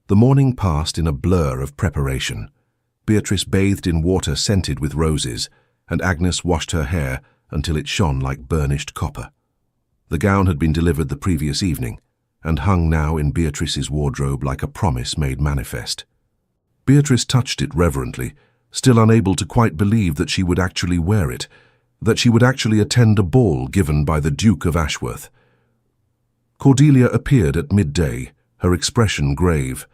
A: The morning passed in a blur of preparation. Beatrice bathed in water scented with roses, and Agnes washed her hair until it shone like burnished copper. The gown had been delivered the previous evening, and hung now in Beatrice's wardrobe like a promise made manifest. Beatrice touched it reverently, still unable to quite believe that she would actually wear it, that she would actually attend a ball given by the Duke of Ashworth. Cordelia appeared at midday, her expression grave.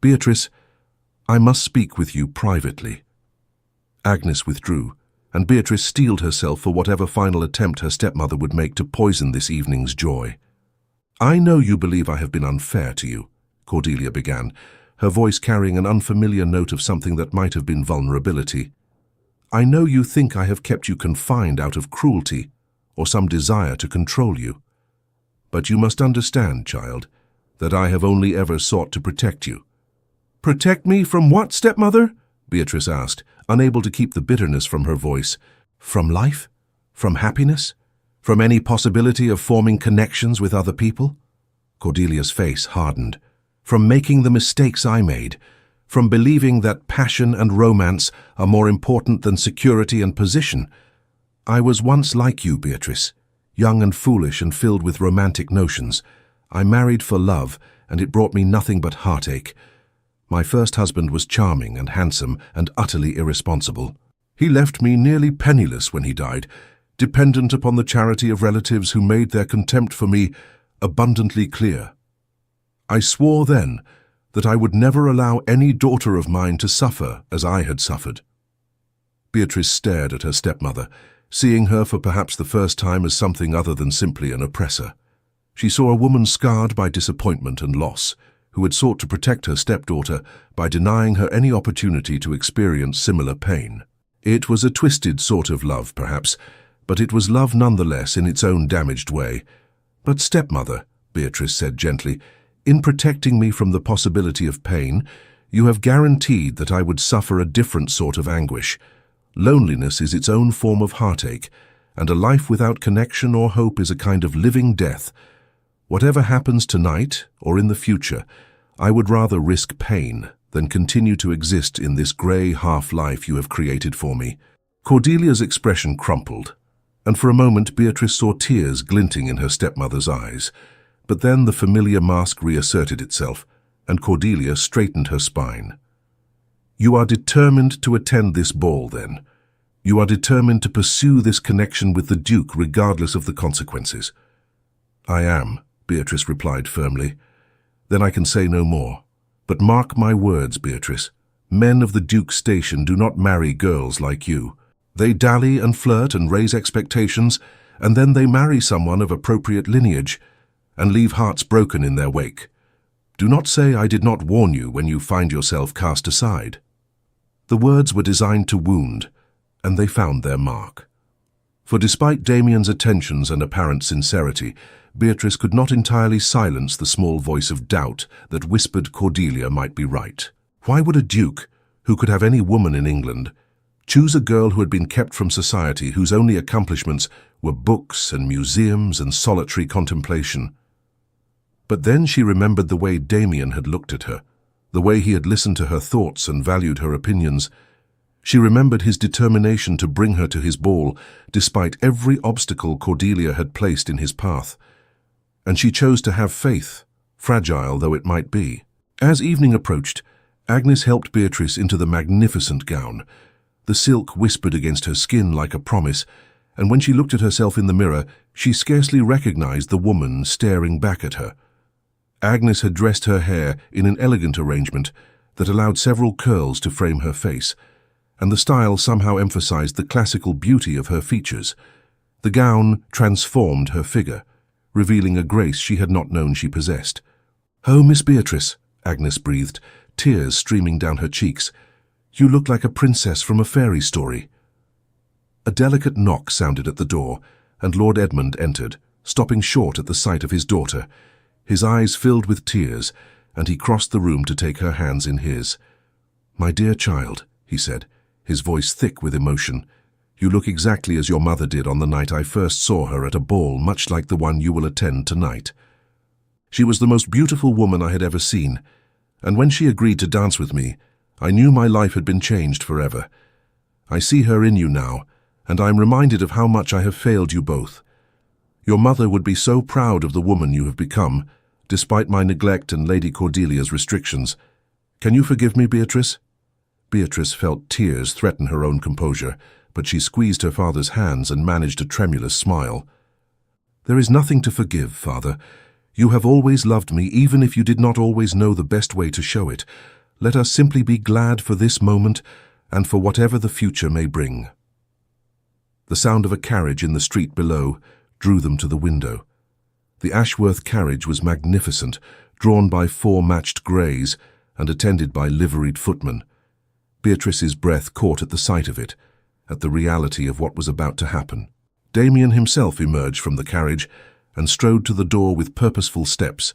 A: "Beatrice, I must speak with you privately." Agnes withdrew, and Beatrice steeled herself for whatever final attempt her stepmother would make to poison this evening's joy. "I know you believe I have been unfair to you," Cordelia began, her voice carrying an unfamiliar note of something that might have been vulnerability. "I know you think I have kept you confined out of cruelty or some desire to control you. But you must understand, child, that I have only ever sought to protect you." "Protect me from what, stepmother?" Beatrice asked, unable to keep the bitterness from her voice. "From life? From happiness? From any possibility of forming connections with other people?" Cordelia's face hardened. "From making the mistakes I made? From believing that passion and romance are more important than security and position? I was once like you, Beatrice, young and foolish and filled with romantic notions. I married for love, and it brought me nothing but heartache. My first husband was charming and handsome and utterly irresponsible. He left me nearly penniless when he died, dependent upon the charity of relatives who made their contempt for me abundantly clear. I swore then that I would never allow any daughter of mine to suffer as I had suffered." Beatrice stared at her stepmother, seeing her for perhaps the first time as something other than simply an oppressor. She saw a woman scarred by disappointment and loss, who had sought to protect her stepdaughter by denying her any opportunity to experience similar pain. It was a twisted sort of love, perhaps, but it was love nonetheless in its own damaged way. "But stepmother," Beatrice said gently, "in protecting me from the possibility of pain, you have guaranteed that I would suffer a different sort of anguish. Loneliness is its own form of heartache, and a life without connection or hope is a kind of living death. Whatever happens tonight or in the future, I would rather risk pain than continue to exist in this grey half-life you have created for me." Cordelia's expression crumpled, and for a moment Beatrice saw tears glinting in her stepmother's eyes. But then the familiar mask reasserted itself, and Cordelia straightened her spine. "You are determined to attend this ball, then? You are determined to pursue this connection with the Duke regardless of the consequences?" "I am," Beatrice replied firmly. "Then I can say no more. But mark my words, Beatrice. Men of the Duke's station do not marry girls like you. They dally and flirt and raise expectations, and then they marry someone of appropriate lineage and leave hearts broken in their wake. Do not say I did not warn you when you find yourself cast aside." The words were designed to wound, and they found their mark. For despite Damien's attentions and apparent sincerity, Beatrice could not entirely silence the small voice of doubt that whispered Cordelia might be right. Why would a duke, who could have any woman in England, choose a girl who had been kept from society, whose only accomplishments were books and museums and solitary contemplation? But then she remembered the way Damien had looked at her, the way he had listened to her thoughts and valued her opinions. She remembered his determination to bring her to his ball, despite every obstacle Cordelia had placed in his path. And she chose to have faith, fragile though it might be. As evening approached, Agnes helped Beatrice into the magnificent gown. The silk whispered against her skin like a promise, and when she looked at herself in the mirror, she scarcely recognized the woman staring back at her. Agnes had dressed her hair in an elegant arrangement that allowed several curls to frame her face, and the style somehow emphasized the classical beauty of her features. The gown transformed her figure, revealing a grace she had not known she possessed. "Oh, Miss Beatrice," Agnes breathed, tears streaming down her cheeks. "You look like a princess from a fairy story." A delicate knock sounded at the door, and Lord Edmund entered, stopping short at the sight of his daughter. His eyes filled with tears, and he crossed the room to take her hands in his. "My dear child," he said, his voice thick with emotion, "you look exactly as your mother did on the night I first saw her at a ball much like the one you will attend tonight. She was the most beautiful woman I had ever seen, and when she agreed to dance with me, I knew my life had been changed forever. I see her in you now, and I am reminded of how much I have failed you both. Your mother would be so proud of the woman you have become, despite my neglect and Lady Cordelia's restrictions. Can you forgive me, Beatrice?" Beatrice felt tears threaten her own composure, but she squeezed her father's hands and managed a tremulous smile. "There is nothing to forgive, Father. You have always loved me, even if you did not always know the best way to show it. Let us simply be glad for this moment and for whatever the future may bring." The sound of a carriage in the street below drew them to the window. The Ashworth carriage was magnificent, drawn by 4 matched greys and attended by liveried footmen. Beatrice's breath caught at the sight of it, at the reality of what was about to happen. Damien himself emerged from the carriage and strode to the door with purposeful steps.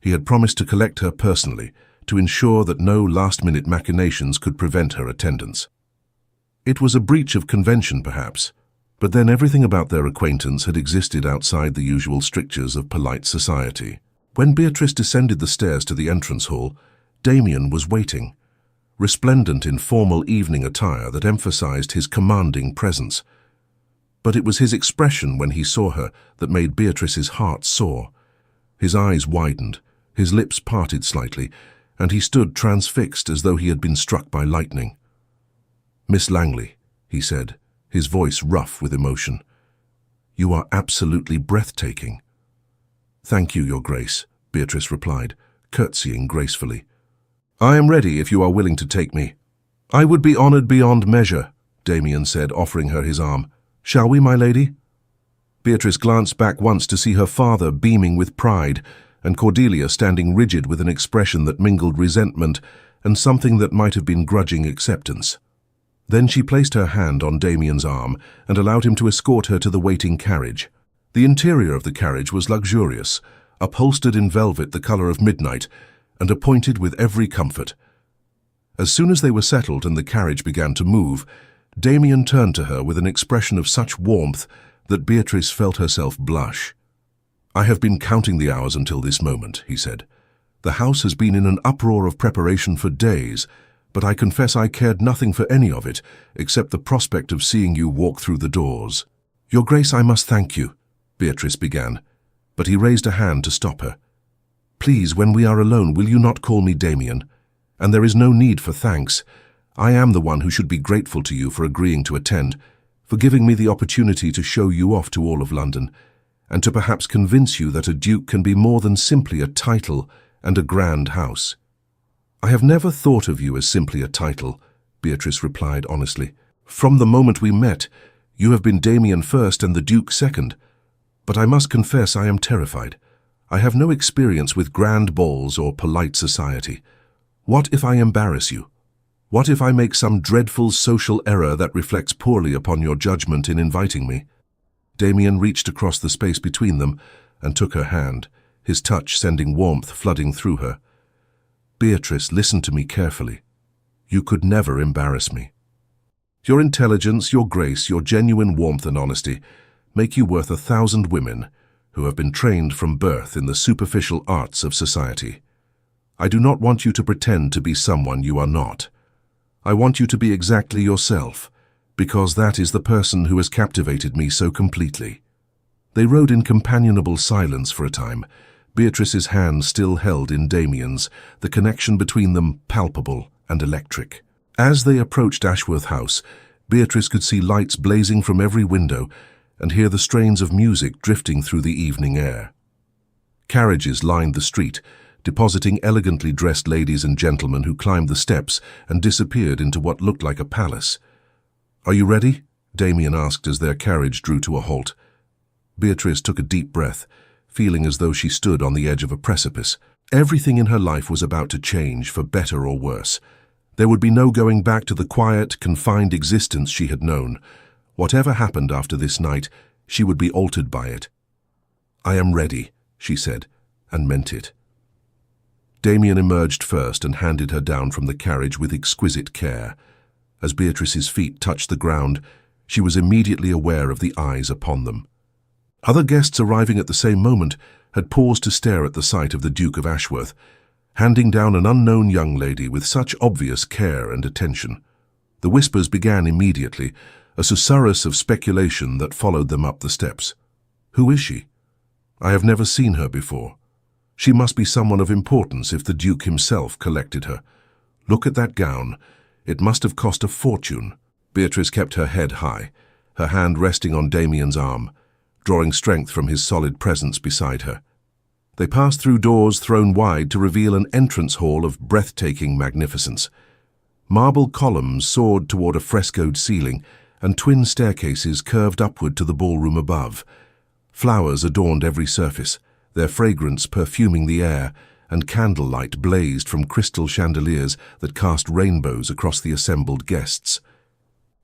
A: He had promised to collect her personally, to ensure that no last-minute machinations could prevent her attendance. It was a breach of convention, perhaps, but then everything about their acquaintance had existed outside the usual strictures of polite society. When Beatrice descended the stairs to the entrance hall, Damien was waiting, resplendent in formal evening attire that emphasized his commanding presence. But it was his expression when he saw her that made Beatrice's heart soar. His eyes widened, his lips parted slightly, and he stood transfixed as though he had been struck by lightning. "Miss Langley," he said, his voice rough with emotion, "you are absolutely breathtaking." "Thank you, Your Grace," Beatrice replied, curtsying gracefully. "I am ready if you are willing to take me." "I would be honored beyond measure," Damien said, offering her his arm. "Shall we, my lady?" Beatrice glanced back once to see her father beaming with pride, and Cordelia standing rigid with an expression that mingled resentment and something that might have been grudging acceptance. Then she placed her hand on Damien's arm and allowed him to escort her to the waiting carriage. The interior of the carriage was luxurious, upholstered in velvet the color of midnight, and appointed with every comfort. As soon as they were settled and the carriage began to move, Damien turned to her with an expression of such warmth that Beatrice felt herself blush. "I have been counting the hours until this moment," he said. "The house has been in an uproar of preparation for days, but I confess I cared nothing for any of it except the prospect of seeing you walk through the doors." "Your Grace, I must thank you," Beatrice began, but he raised a hand to stop her. "Please, when we are alone, will you not call me Damien? And there is no need for thanks. I am the one who should be grateful to you for agreeing to attend, for giving me the opportunity to show you off to all of London, and to perhaps convince you that a duke can be more than simply a title and a grand house." "I have never thought of you as simply a title," Beatrice replied honestly. "From the moment we met, you have been Damien first and the Duke second. But I must confess I am terrified. I have no experience with grand balls or polite society. What if I embarrass you? What if I make some dreadful social error that reflects poorly upon your judgment in inviting me?" Damien reached across the space between them and took her hand, his touch sending warmth flooding through her. "Beatrice, listen to me carefully. You could never embarrass me. Your intelligence, your grace, your genuine warmth and honesty make you worth 1,000 women who have been trained from birth in the superficial arts of society. I do not want you to pretend to be someone you are not. I want you to be exactly yourself, because that is the person who has captivated me so completely." They rode in companionable silence for a time, Beatrice's hand still held in Damien's, the connection between them palpable and electric. As they approached Ashworth House, Beatrice could see lights blazing from every window and hear the strains of music drifting through the evening air. Carriages lined the street, depositing elegantly dressed ladies and gentlemen who climbed the steps and disappeared into what looked like a palace. "Are you ready?" Damien asked as their carriage drew to a halt. Beatrice took a deep breath, feeling as though she stood on the edge of a precipice. Everything in her life was about to change, for better or worse. There would be no going back to the quiet, confined existence she had known. Whatever happened after this night, she would be altered by it. "I am ready," she said, and meant it. Damien emerged first and handed her down from the carriage with exquisite care. As Beatrice's feet touched the ground, she was immediately aware of the eyes upon them. Other guests arriving at the same moment had paused to stare at the sight of the Duke of Ashworth, handing down an unknown young lady with such obvious care and attention. The whispers began immediately, a susurrus of speculation that followed them up the steps. "Who is she? I have never seen her before. She must be someone of importance if the Duke himself collected her. Look at that gown. It must have cost a fortune." Beatrice kept her head high, her hand resting on Damien's arm, drawing strength from his solid presence beside her. They passed through doors thrown wide to reveal an entrance hall of breathtaking magnificence. Marble columns soared toward a frescoed ceiling, and twin staircases curved upward to the ballroom above. Flowers adorned every surface, their fragrance perfuming the air, and candlelight blazed from crystal chandeliers that cast rainbows across the assembled guests.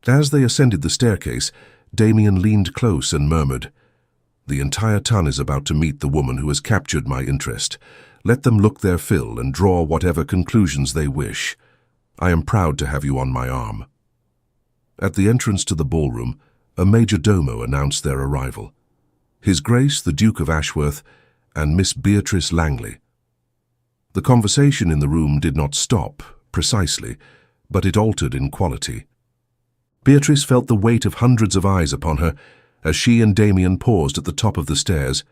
A: As they ascended the staircase, Damien leaned close and murmured, "The entire ton is about to meet the woman who has captured my interest. Let them look their fill and draw whatever conclusions they wish. I am proud to have you on my arm." At the entrance to the ballroom, a major domo announced their arrival. His Grace the Duke of Ashworth and Miss Beatrice Langley. The conversation in the room did not stop, precisely, but it altered in quality. Beatrice felt the weight of hundreds of eyes upon her as she and Damien paused at the top of the stairs.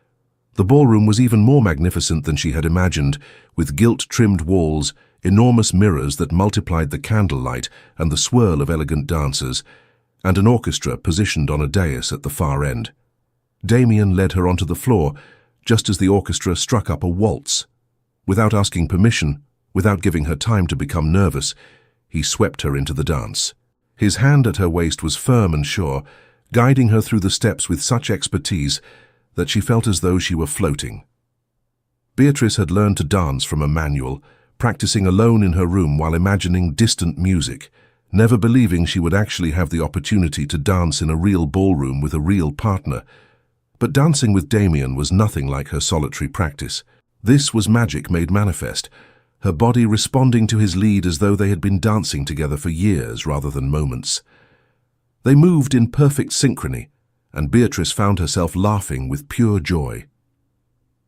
A: The ballroom was even more magnificent than she had imagined, with gilt-trimmed walls, enormous mirrors that multiplied the candlelight and the swirl of elegant dancers, and an orchestra positioned on a dais at the far end. Damien led her onto the floor, just as the orchestra struck up a waltz. Without asking permission, without giving her time to become nervous, he swept her into the dance. His hand at her waist was firm and sure, guiding her through the steps with such expertise that she felt as though she were floating. Beatrice had learned to dance from a manual, practicing alone in her room while imagining distant music, never believing she would actually have the opportunity to dance in a real ballroom with a real partner. But dancing with Damien was nothing like her solitary practice. This was magic made manifest, her body responding to his lead as though they had been dancing together for years rather than moments. They moved in perfect synchrony, and Beatrice found herself laughing with pure joy.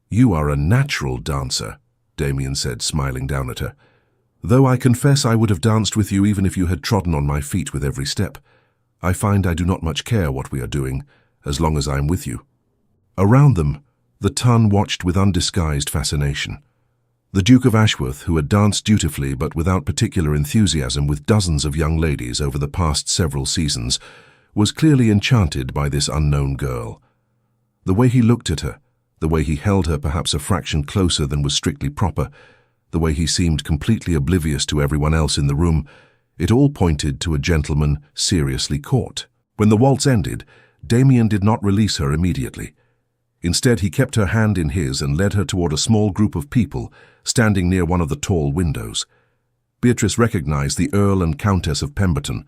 A: "You are a natural dancer," Damien said, smiling down at her. "Though I confess I would have danced with you even if you had trodden on my feet with every step. I find I do not much care what we are doing, as long as I am with you." Around them, the ton watched with undisguised fascination. The Duke of Ashworth, who had danced dutifully but without particular enthusiasm with dozens of young ladies over the past several seasons, was clearly enchanted by this unknown girl. The way he looked at her, the way he held her perhaps a fraction closer than was strictly proper, the way he seemed completely oblivious to everyone else in the room, it all pointed to a gentleman seriously caught. When the waltz ended, Damien did not release her immediately. Instead, he kept her hand in his and led her toward a small group of people standing near one of the tall windows. Beatrice recognized the Earl and Countess of Pemberton,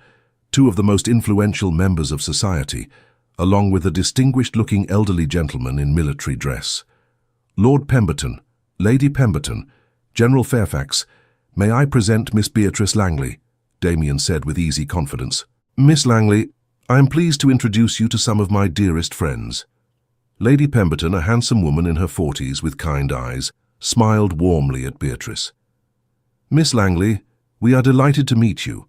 A: two of the most influential members of society, along with a distinguished-looking elderly gentleman in military dress. "Lord Pemberton, Lady Pemberton, General Fairfax, may I present Miss Beatrice Langley," Damien said with easy confidence. "Miss Langley, I am pleased to introduce you to some of my dearest friends." Lady Pemberton, a handsome woman in her 40s with kind eyes, smiled warmly at Beatrice. "Miss Langley, we are delighted to meet you.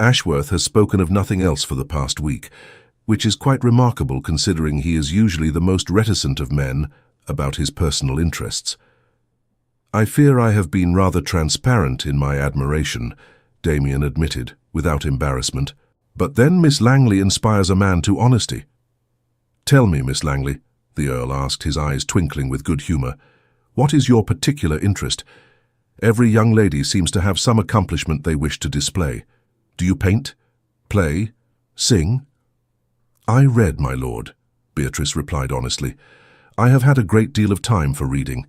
A: Ashworth has spoken of nothing else for the past week, which is quite remarkable considering he is usually the most reticent of men about his personal interests. I fear I have been rather transparent in my admiration," Damien admitted, without embarrassment. "But then Miss Langley inspires a man to honesty." "Tell me, Miss Langley," the Earl asked, his eyes twinkling with good humor, "what is your particular interest? Every young lady seems to have some accomplishment they wish to display. Do you paint? Play? Sing?" "I read, my lord," Beatrice replied honestly. "I have had a great deal of time for reading,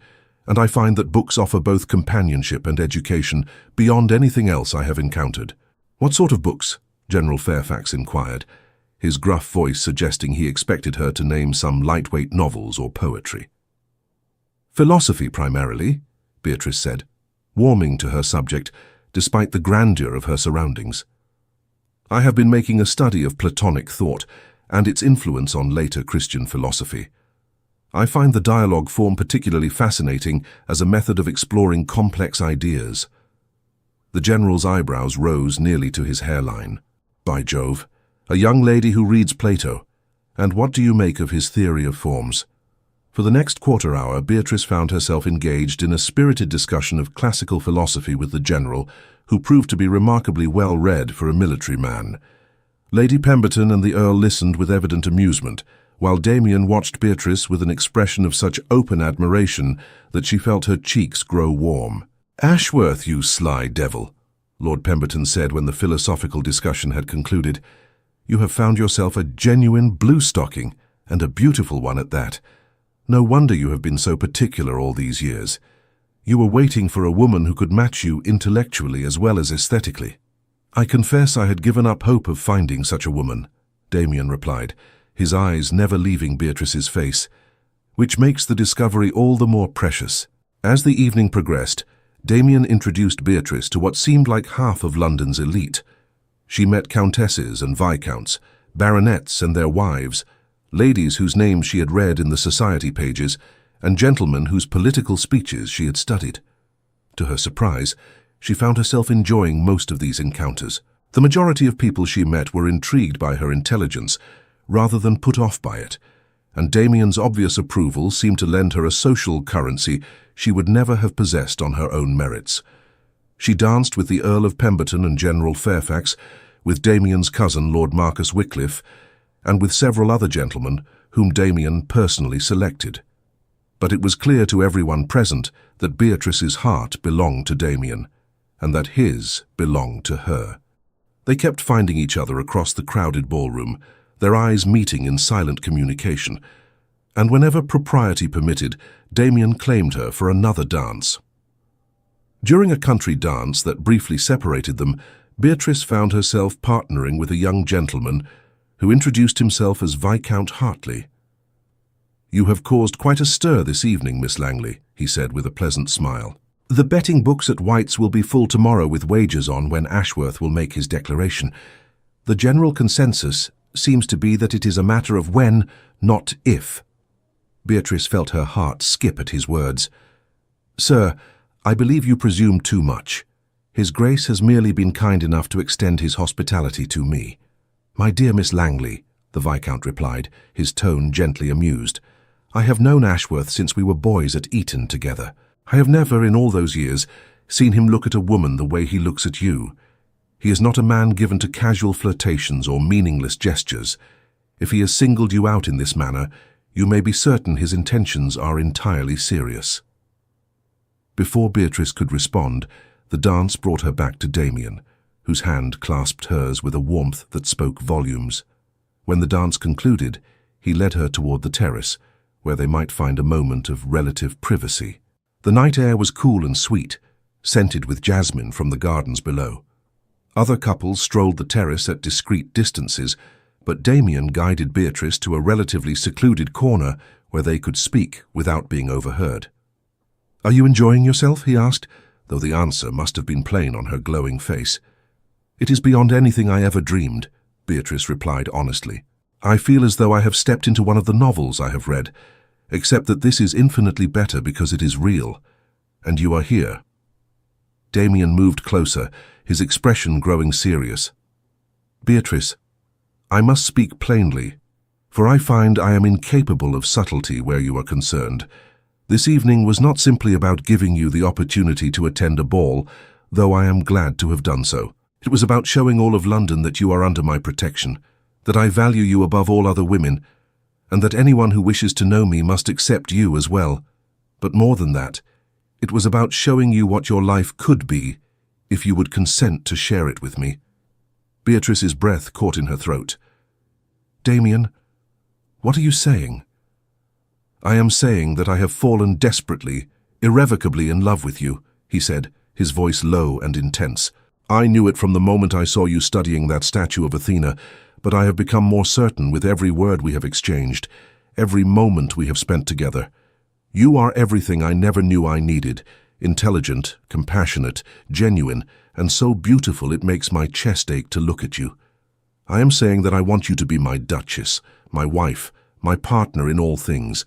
A: and I find that books offer both companionship and education beyond anything else I have encountered." "What sort of books?" General Fairfax inquired, his gruff voice suggesting he expected her to name some lightweight novels or poetry. "Philosophy primarily," Beatrice said, warming to her subject despite the grandeur of her surroundings. "I have been making a study of Platonic thought and its influence on later Christian philosophy. I find the dialogue form particularly fascinating as a method of exploring complex ideas." The general's eyebrows rose nearly to his hairline. "By Jove, a young lady who reads Plato. And what do you make of his theory of forms?" For the next quarter hour, Beatrice found herself engaged in a spirited discussion of classical philosophy with the general, who proved to be remarkably well-read for a military man. Lady Pemberton and the Earl listened with evident amusement, while Damien watched Beatrice with an expression of such open admiration that she felt her cheeks grow warm. "Ashworth, you sly devil," Lord Pemberton said when the philosophical discussion had concluded. You have found yourself a genuine blue stocking, and a beautiful one at that. No wonder you have been so particular all these years. You were waiting for a woman who could match you intellectually as well as aesthetically. I confess I had given up hope of finding such a woman, Damien replied, his eyes never leaving Beatrice's face, which makes the discovery all the more precious. As the evening progressed, Damien introduced Beatrice to what seemed like half of London's elite. She met countesses and viscounts, baronets and their wives, ladies whose names she had read in the society pages, and gentlemen whose political speeches she had studied. To her surprise, she found herself enjoying most of these encounters. The majority of people she met were intrigued by her intelligence, rather than put off by it, and Damien's obvious approval seemed to lend her a social currency she would never have possessed on her own merits. She danced with the Earl of Pemberton and General Fairfax, with Damien's cousin Lord Marcus Wycliffe, and with several other gentlemen whom Damien personally selected. But it was clear to everyone present that Beatrice's heart belonged to Damien, and that his belonged to her. They kept finding each other across the crowded ballroom, their eyes meeting in silent communication, and whenever propriety permitted, Damien claimed her for another dance. During a country dance that briefly separated them, Beatrice found herself partnering with a young gentleman who introduced himself as Viscount Hartley. "You have caused quite a stir this evening, Miss Langley," he said with a pleasant smile. "The betting books at White's will be full tomorrow with wagers on when Ashworth will make his declaration. The general consensus seems to be that it is a matter of when, not if." Beatrice felt her heart skip at his words. "Sir, I believe you presume too much. His Grace has merely been kind enough to extend his hospitality to me." "My dear Miss Langley," the Viscount replied, his tone gently amused, "I have known Ashworth since we were boys at Eton together. I have never, in all those years, seen him look at a woman the way he looks at you. He is not a man given to casual flirtations or meaningless gestures. If he has singled you out in this manner, you may be certain his intentions are entirely serious." Before Beatrice could respond, the dance brought her back to Damien, whose hand clasped hers with a warmth that spoke volumes. When the dance concluded, he led her toward the terrace, where they might find a moment of relative privacy. The night air was cool and sweet, scented with jasmine from the gardens below. Other couples strolled the terrace at discreet distances, but Damien guided Beatrice to a relatively secluded corner where they could speak without being overheard. "Are you enjoying yourself?" he asked, though the answer must have been plain on her glowing face. "It is beyond anything I ever dreamed," Beatrice replied honestly. "I feel as though I have stepped into one of the novels I have read, except that this is infinitely better because it is real, and you are here." Damien moved closer, his expression growing serious. "Beatrice, I must speak plainly, for I find I am incapable of subtlety where you are concerned. This evening was not simply about giving you the opportunity to attend a ball, though I am glad to have done so. It was about showing all of London that you are under my protection, that I value you above all other women, and that anyone who wishes to know me must accept you as well. But more than that, it was about showing you what your life could be if you would consent to share it with me." Beatrice's breath caught in her throat. "Damien, what are you saying?" "I am saying that I have fallen desperately, irrevocably in love with you," he said, his voice low and intense. "I knew it from the moment I saw you studying that statue of Athena, but I have become more certain with every word we have exchanged, every moment we have spent together. You are everything I never knew I needed, intelligent, compassionate, genuine, and so beautiful it makes my chest ache to look at you. I am saying that I want you to be my Duchess, my wife, my partner in all things.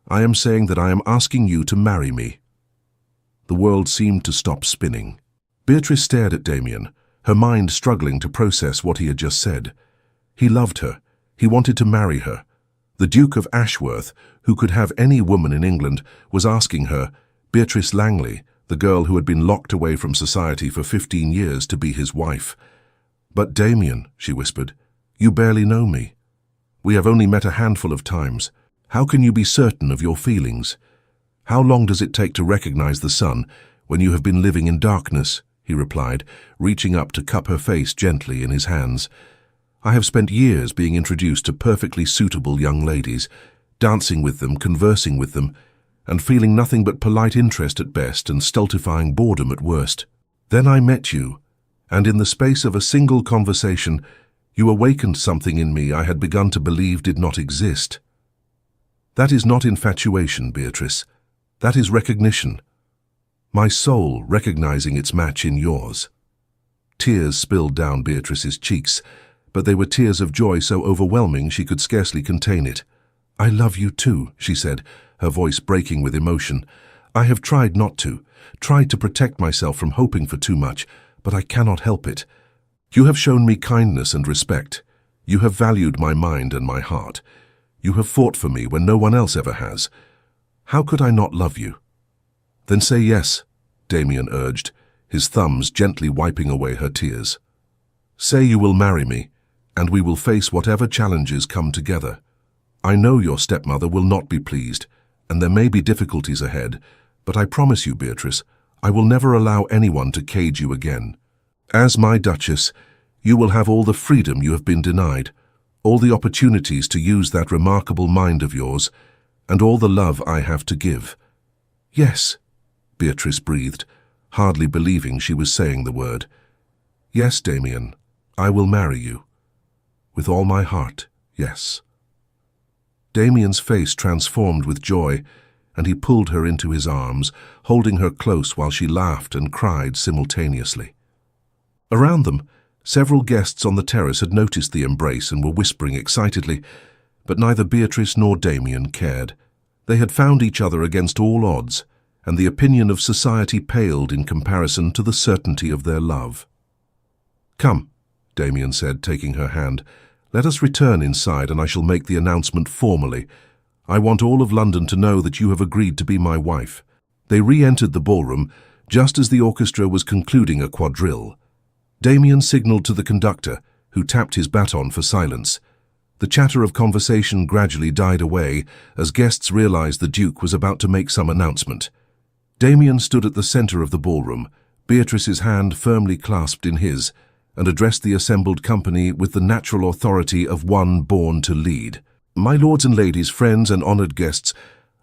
A: I am saying that I am asking you to marry me." The world seemed to stop spinning. Beatrice stared at Damien, her mind struggling to process what he had just said. He loved her. He wanted to marry her. The Duke of Ashworth, who could have any woman in England, was asking her, Beatrice Langley, the girl who had been locked away from society for 15 years, to be his wife. "But Damien," she whispered, "you barely know me. We have only met a handful of times. How can you be certain of your feelings? How long does it take to recognize the sun when you have been living in darkness?" he replied, reaching up to cup her face gently in his hands. I have spent years being introduced to perfectly suitable young ladies, dancing with them, conversing with them, and feeling nothing but polite interest at best and stultifying boredom at worst. Then I met you, and in the space of a single conversation, you awakened something in me I had begun to believe did not exist. That is not infatuation, Beatrice. That is recognition. My soul recognizing its match in yours. Tears spilled down Beatrice's cheeks, but they were tears of joy so overwhelming she could scarcely contain it. I love you too, she said, her voice breaking with emotion. I have tried not to, tried to protect myself from hoping for too much, but I cannot help it. You have shown me kindness and respect. You have valued my mind and my heart. You have fought for me when no one else ever has. How could I not love you? Then say yes, Damien urged, his thumbs gently wiping away her tears. Say you will marry me, and we will face whatever challenges come together. I know your stepmother will not be pleased, and there may be difficulties ahead, but I promise you, Beatrice, I will never allow anyone to cage you again. As my Duchess, you will have all the freedom you have been denied, all the opportunities to use that remarkable mind of yours, and all the love I have to give. Yes, Beatrice breathed, hardly believing she was saying the word. Yes, Damien, I will marry you. With all my heart, yes. Damien's face transformed with joy, and he pulled her into his arms, holding her close while she laughed and cried simultaneously. Around them, several guests on the terrace had noticed the embrace and were whispering excitedly, but neither Beatrice nor Damien cared. They had found each other against all odds, and the opinion of society paled in comparison to the certainty of their love. Come, Damien said, taking her hand. Let us return inside and I shall make the announcement formally. I want all of London to know that you have agreed to be my wife. They re-entered the ballroom just as the orchestra was concluding a quadrille. Damien signalled to the conductor, who tapped his baton for silence. The chatter of conversation gradually died away as guests realized the Duke was about to make some announcement. Damien stood at the center of the ballroom, Beatrice's hand firmly clasped in his, and addressed the assembled company with the natural authority of one born to lead. My lords and ladies, friends and honored guests,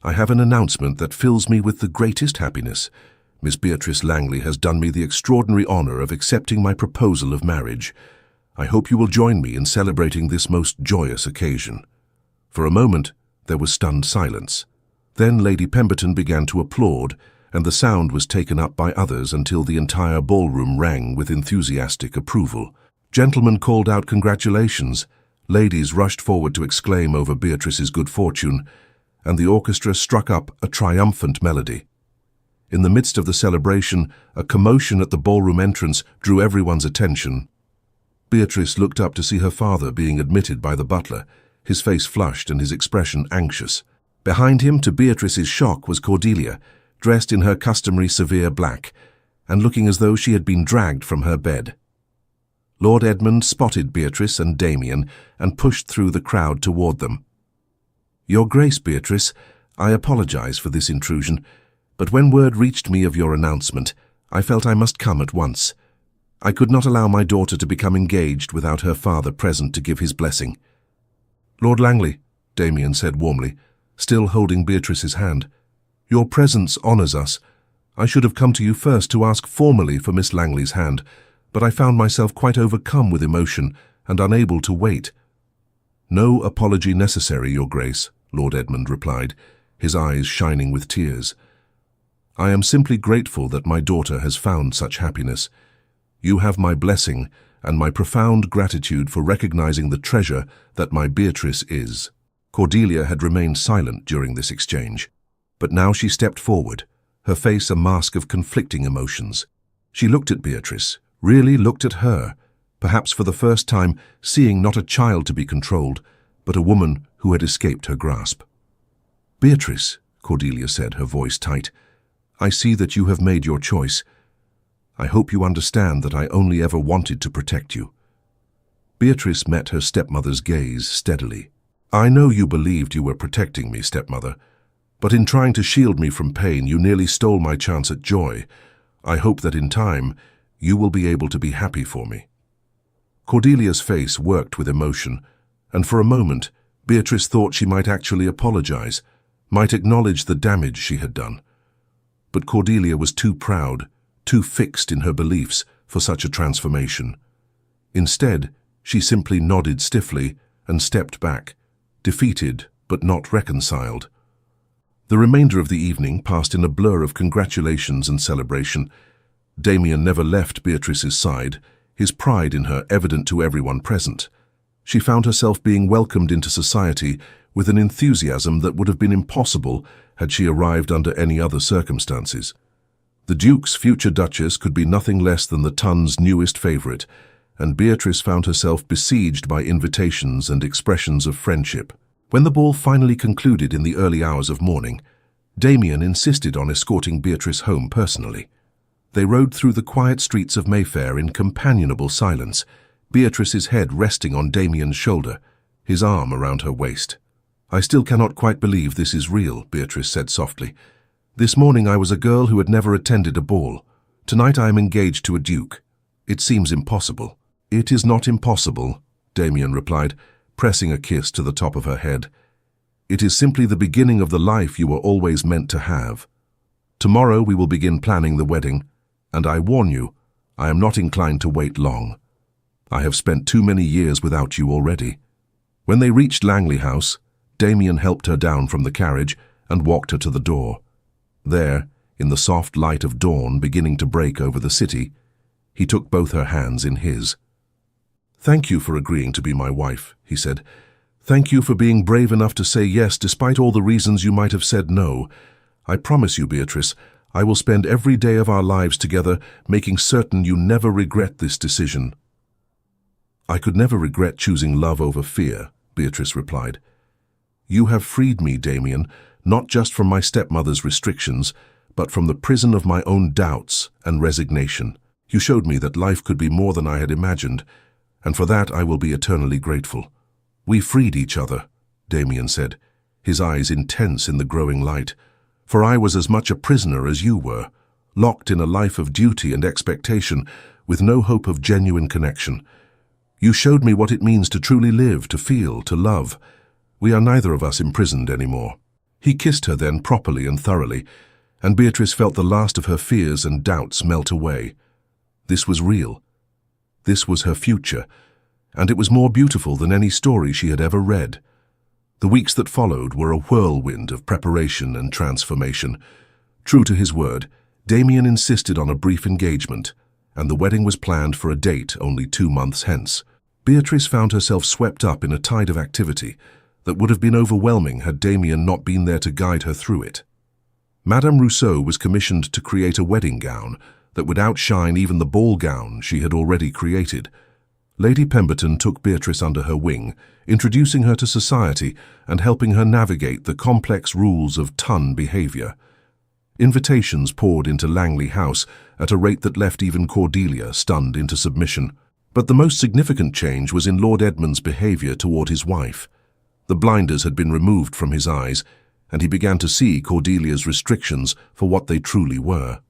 A: I have an announcement that fills me with the greatest happiness. Miss Beatrice Langley has done me the extraordinary honor of accepting my proposal of marriage. I hope you will join me in celebrating this most joyous occasion. For a moment, there was stunned silence. Then Lady Pemberton began to applaud, and the sound was taken up by others until the entire ballroom rang with enthusiastic approval. Gentlemen called out congratulations, ladies rushed forward to exclaim over Beatrice's good fortune, and the orchestra struck up a triumphant melody. In the midst of the celebration, a commotion at the ballroom entrance drew everyone's attention. Beatrice looked up to see her father being admitted by the butler, his face flushed and his expression anxious. Behind him, to Beatrice's shock, was Cordelia, dressed in her customary severe black, and looking as though she had been dragged from her bed. Lord Edmund spotted Beatrice and Damien and pushed through the crowd toward them. Your Grace, Beatrice, I apologize for this intrusion, but when word reached me of your announcement, I felt I must come at once. I could not allow my daughter to become engaged without her father present to give his blessing. Lord Langley, Damien said warmly, still holding Beatrice's hand, your presence honors us. I should have come to you first to ask formally for Miss Langley's hand, but I found myself quite overcome with emotion and unable to wait. No apology necessary, Your Grace, Lord Edmund replied, his eyes shining with tears. I am simply grateful that my daughter has found such happiness. You have my blessing and my profound gratitude for recognizing the treasure that my Beatrice is. Cordelia had remained silent during this exchange, but now she stepped forward, her face a mask of conflicting emotions. She looked at Beatrice, really looked at her, perhaps for the first time seeing not a child to be controlled, but a woman who had escaped her grasp. Beatrice, Cordelia said, her voice tight, I see that you have made your choice. I hope you understand that I only ever wanted to protect you. Beatrice met her stepmother's gaze steadily. I know you believed you were protecting me, stepmother, but in trying to shield me from pain, you nearly stole my chance at joy. I hope that in time, you will be able to be happy for me. Cordelia's face worked with emotion, and for a moment, Beatrice thought she might actually apologize, might acknowledge the damage she had done. But Cordelia was too proud, too fixed in her beliefs for such a transformation. Instead, she simply nodded stiffly and stepped back, defeated but not reconciled. The remainder of the evening passed in a blur of congratulations and celebration. Damien never left Beatrice's side, his pride in her evident to everyone present. She found herself being welcomed into society with an enthusiasm that would have been impossible had she arrived under any other circumstances. The Duke's future Duchess could be nothing less than the Tun's newest favorite, and Beatrice found herself besieged by invitations and expressions of friendship. When the ball finally concluded in the early hours of morning, Damien insisted on escorting Beatrice home personally. They rode through the quiet streets of Mayfair in companionable silence, Beatrice's head resting on Damien's shoulder, his arm around her waist. "I still cannot quite believe this is real," Beatrice said softly. "This morning I was a girl who had never attended a ball. Tonight I am engaged to a duke. It seems impossible." "It is not impossible," Damien replied, pressing a kiss to the top of her head. "It is simply the beginning of the life you were always meant to have. Tomorrow we will begin planning the wedding, and I warn you, I am not inclined to wait long. I have spent too many years without you already." When they reached Langley House, Damien helped her down from the carriage and walked her to the door. There, in the soft light of dawn beginning to break over the city, he took both her hands in his. "Thank you for agreeing to be my wife," he said. "Thank you for being brave enough to say yes despite all the reasons you might have said no. I promise you, Beatrice, I will spend every day of our lives together making certain you never regret this decision." "I could never regret choosing love over fear," Beatrice replied. "You have freed me, Damien, not just from my stepmother's restrictions, but from the prison of my own doubts and resignation. You showed me that life could be more than I had imagined, and for that I will be eternally grateful." "We freed each other," Damien said, his eyes intense in the growing light. "For I was as much a prisoner as you were, locked in a life of duty and expectation, with no hope of genuine connection. You showed me what it means to truly live, to feel, to love. We are neither of us imprisoned anymore." He kissed her then properly and thoroughly, and Beatrice felt the last of her fears and doubts melt away. This was real. This was her future, and it was more beautiful than any story she had ever read. The weeks that followed were a whirlwind of preparation and transformation. True to his word, Damien insisted on a brief engagement, and the wedding was planned for a date only 2 months hence. Beatrice found herself swept up in a tide of activity that would have been overwhelming had Damien not been there to guide her through it. Madame Rousseau was commissioned to create a wedding gown that would outshine even the ball gown she had already created. Lady Pemberton took Beatrice under her wing, introducing her to society and helping her navigate the complex rules of Tun behavior. Invitations poured into Langley House at a rate that left even Cordelia stunned into submission. But the most significant change was in Lord Edmund's behavior toward his wife. The blinders had been removed from his eyes, and he began to see Cordelia's restrictions for what they truly were.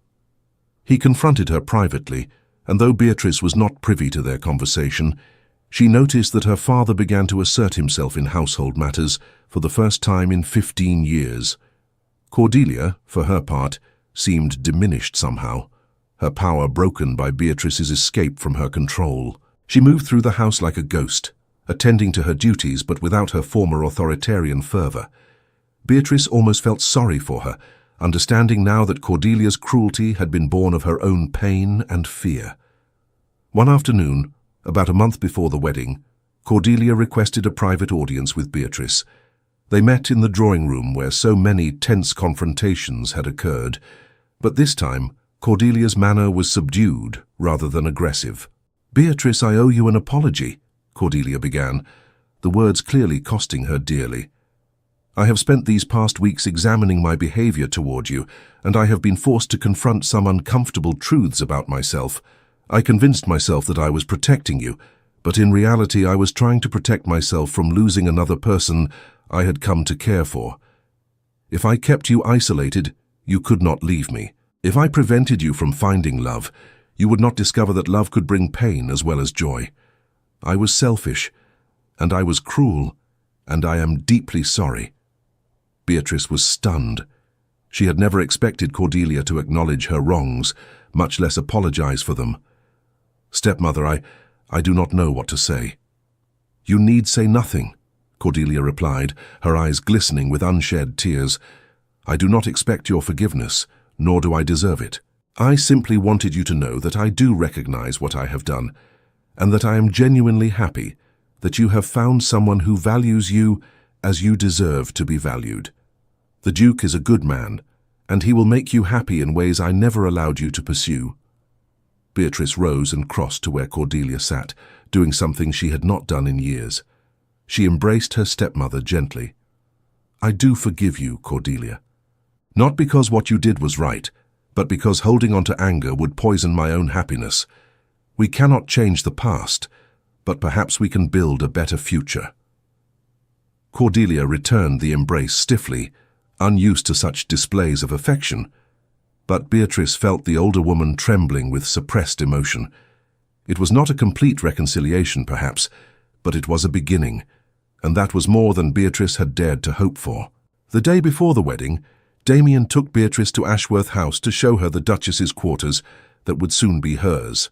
A: He confronted her privately, and though Beatrice was not privy to their conversation, she noticed that her father began to assert himself in household matters for the first time in 15 years. Cordelia, for her part, seemed diminished somehow, her power broken by Beatrice's escape from her control. She moved through the house like a ghost, attending to her duties but without her former authoritarian fervor. Beatrice almost felt sorry for her, understanding now that Cordelia's cruelty had been born of her own pain and fear. One afternoon, about a month before the wedding, Cordelia requested a private audience with Beatrice. They met in the drawing room where so many tense confrontations had occurred, but this time Cordelia's manner was subdued rather than aggressive. "Beatrice, I owe you an apology," Cordelia began, the words clearly costing her dearly. "I have spent these past weeks examining my behavior toward you, and I have been forced to confront some uncomfortable truths about myself. I convinced myself that I was protecting you, but in reality I was trying to protect myself from losing another person I had come to care for. If I kept you isolated, you could not leave me. If I prevented you from finding love, you would not discover that love could bring pain as well as joy. I was selfish, and I was cruel, and I am deeply sorry." Beatrice was stunned. She had never expected Cordelia to acknowledge her wrongs, much less apologize for them. "Stepmother, I do not know what to say." "You need say nothing," Cordelia replied, her eyes glistening with unshed tears. "I do not expect your forgiveness, nor do I deserve it. I simply wanted you to know that I do recognize what I have done, and that I am genuinely happy that you have found someone who values you as you deserve to be valued. The Duke is a good man, and he will make you happy in ways I never allowed you to pursue." Beatrice rose and crossed to where Cordelia sat, doing something she had not done in years. She embraced her stepmother gently. "I do forgive you, Cordelia. Not because what you did was right, but because holding on to anger would poison my own happiness. We cannot change the past, but perhaps we can build a better future." Cordelia returned the embrace stiffly, unused to such displays of affection, but Beatrice felt the older woman trembling with suppressed emotion. It was not a complete reconciliation, perhaps, but it was a beginning, and that was more than Beatrice had dared to hope for. The day before the wedding, Damien took Beatrice to Ashworth House to show her the Duchess's quarters that would soon be hers.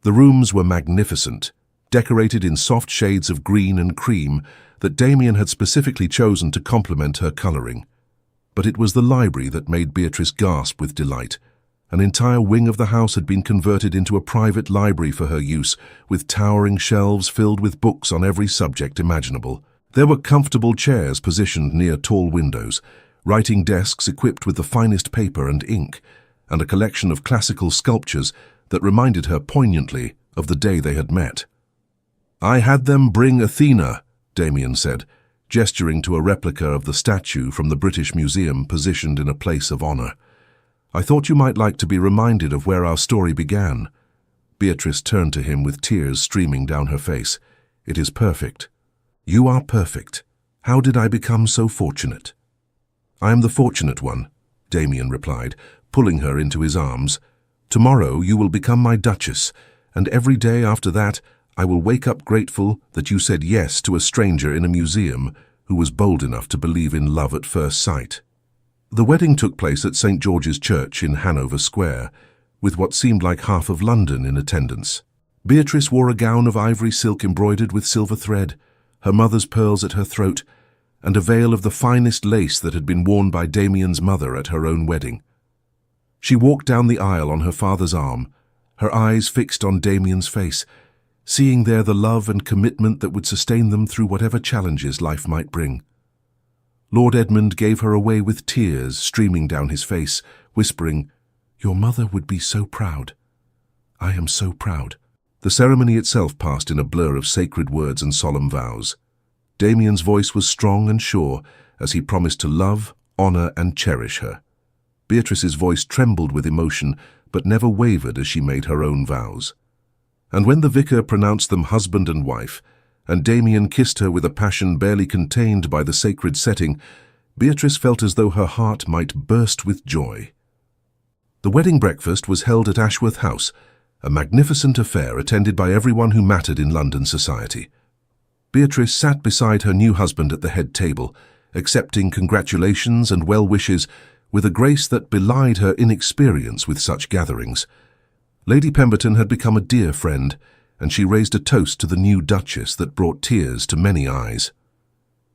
A: The rooms were magnificent, decorated in soft shades of green and cream that Damien had specifically chosen to complement her colouring. But it was the library that made Beatrice gasp with delight. An entire wing of the house had been converted into a private library for her use, with towering shelves filled with books on every subject imaginable. There were comfortable chairs positioned near tall windows, writing desks equipped with the finest paper and ink, and a collection of classical sculptures that reminded her poignantly of the day they had met. "I had them bring Athena," Damien said, gesturing to a replica of the statue from the British Museum positioned in a place of honour. "I thought you might like to be reminded of where our story began." Beatrice turned to him with tears streaming down her face. "It is perfect. You are perfect. How did I become so fortunate?" "I am the fortunate one," Damien replied, pulling her into his arms. "Tomorrow you will become my Duchess, and every day after that I will wake up grateful that you said yes to a stranger in a museum who was bold enough to believe in love at first sight." The wedding took place at St. George's Church in Hanover Square, with what seemed like half of London in attendance. Beatrice wore a gown of ivory silk embroidered with silver thread, her mother's pearls at her throat, and a veil of the finest lace that had been worn by Damien's mother at her own wedding. She walked down the aisle on her father's arm, her eyes fixed on Damien's face, seeing there the love and commitment that would sustain them through whatever challenges life might bring. Lord Edmund gave her away with tears streaming down his face, whispering, "Your mother would be so proud. I am so proud." The ceremony itself passed in a blur of sacred words and solemn vows. Damien's voice was strong and sure as he promised to love, honour and cherish her. Beatrice's voice trembled with emotion but never wavered as she made her own vows. And when the vicar pronounced them husband and wife, and Damien kissed her with a passion barely contained by the sacred setting, Beatrice felt as though her heart might burst with joy. The wedding breakfast was held at Ashworth House, a magnificent affair attended by everyone who mattered in London society. Beatrice sat beside her new husband at the head table, accepting congratulations and well wishes with a grace that belied her inexperience with such gatherings. Lady Pemberton had become a dear friend, and she raised a toast to the new Duchess that brought tears to many eyes.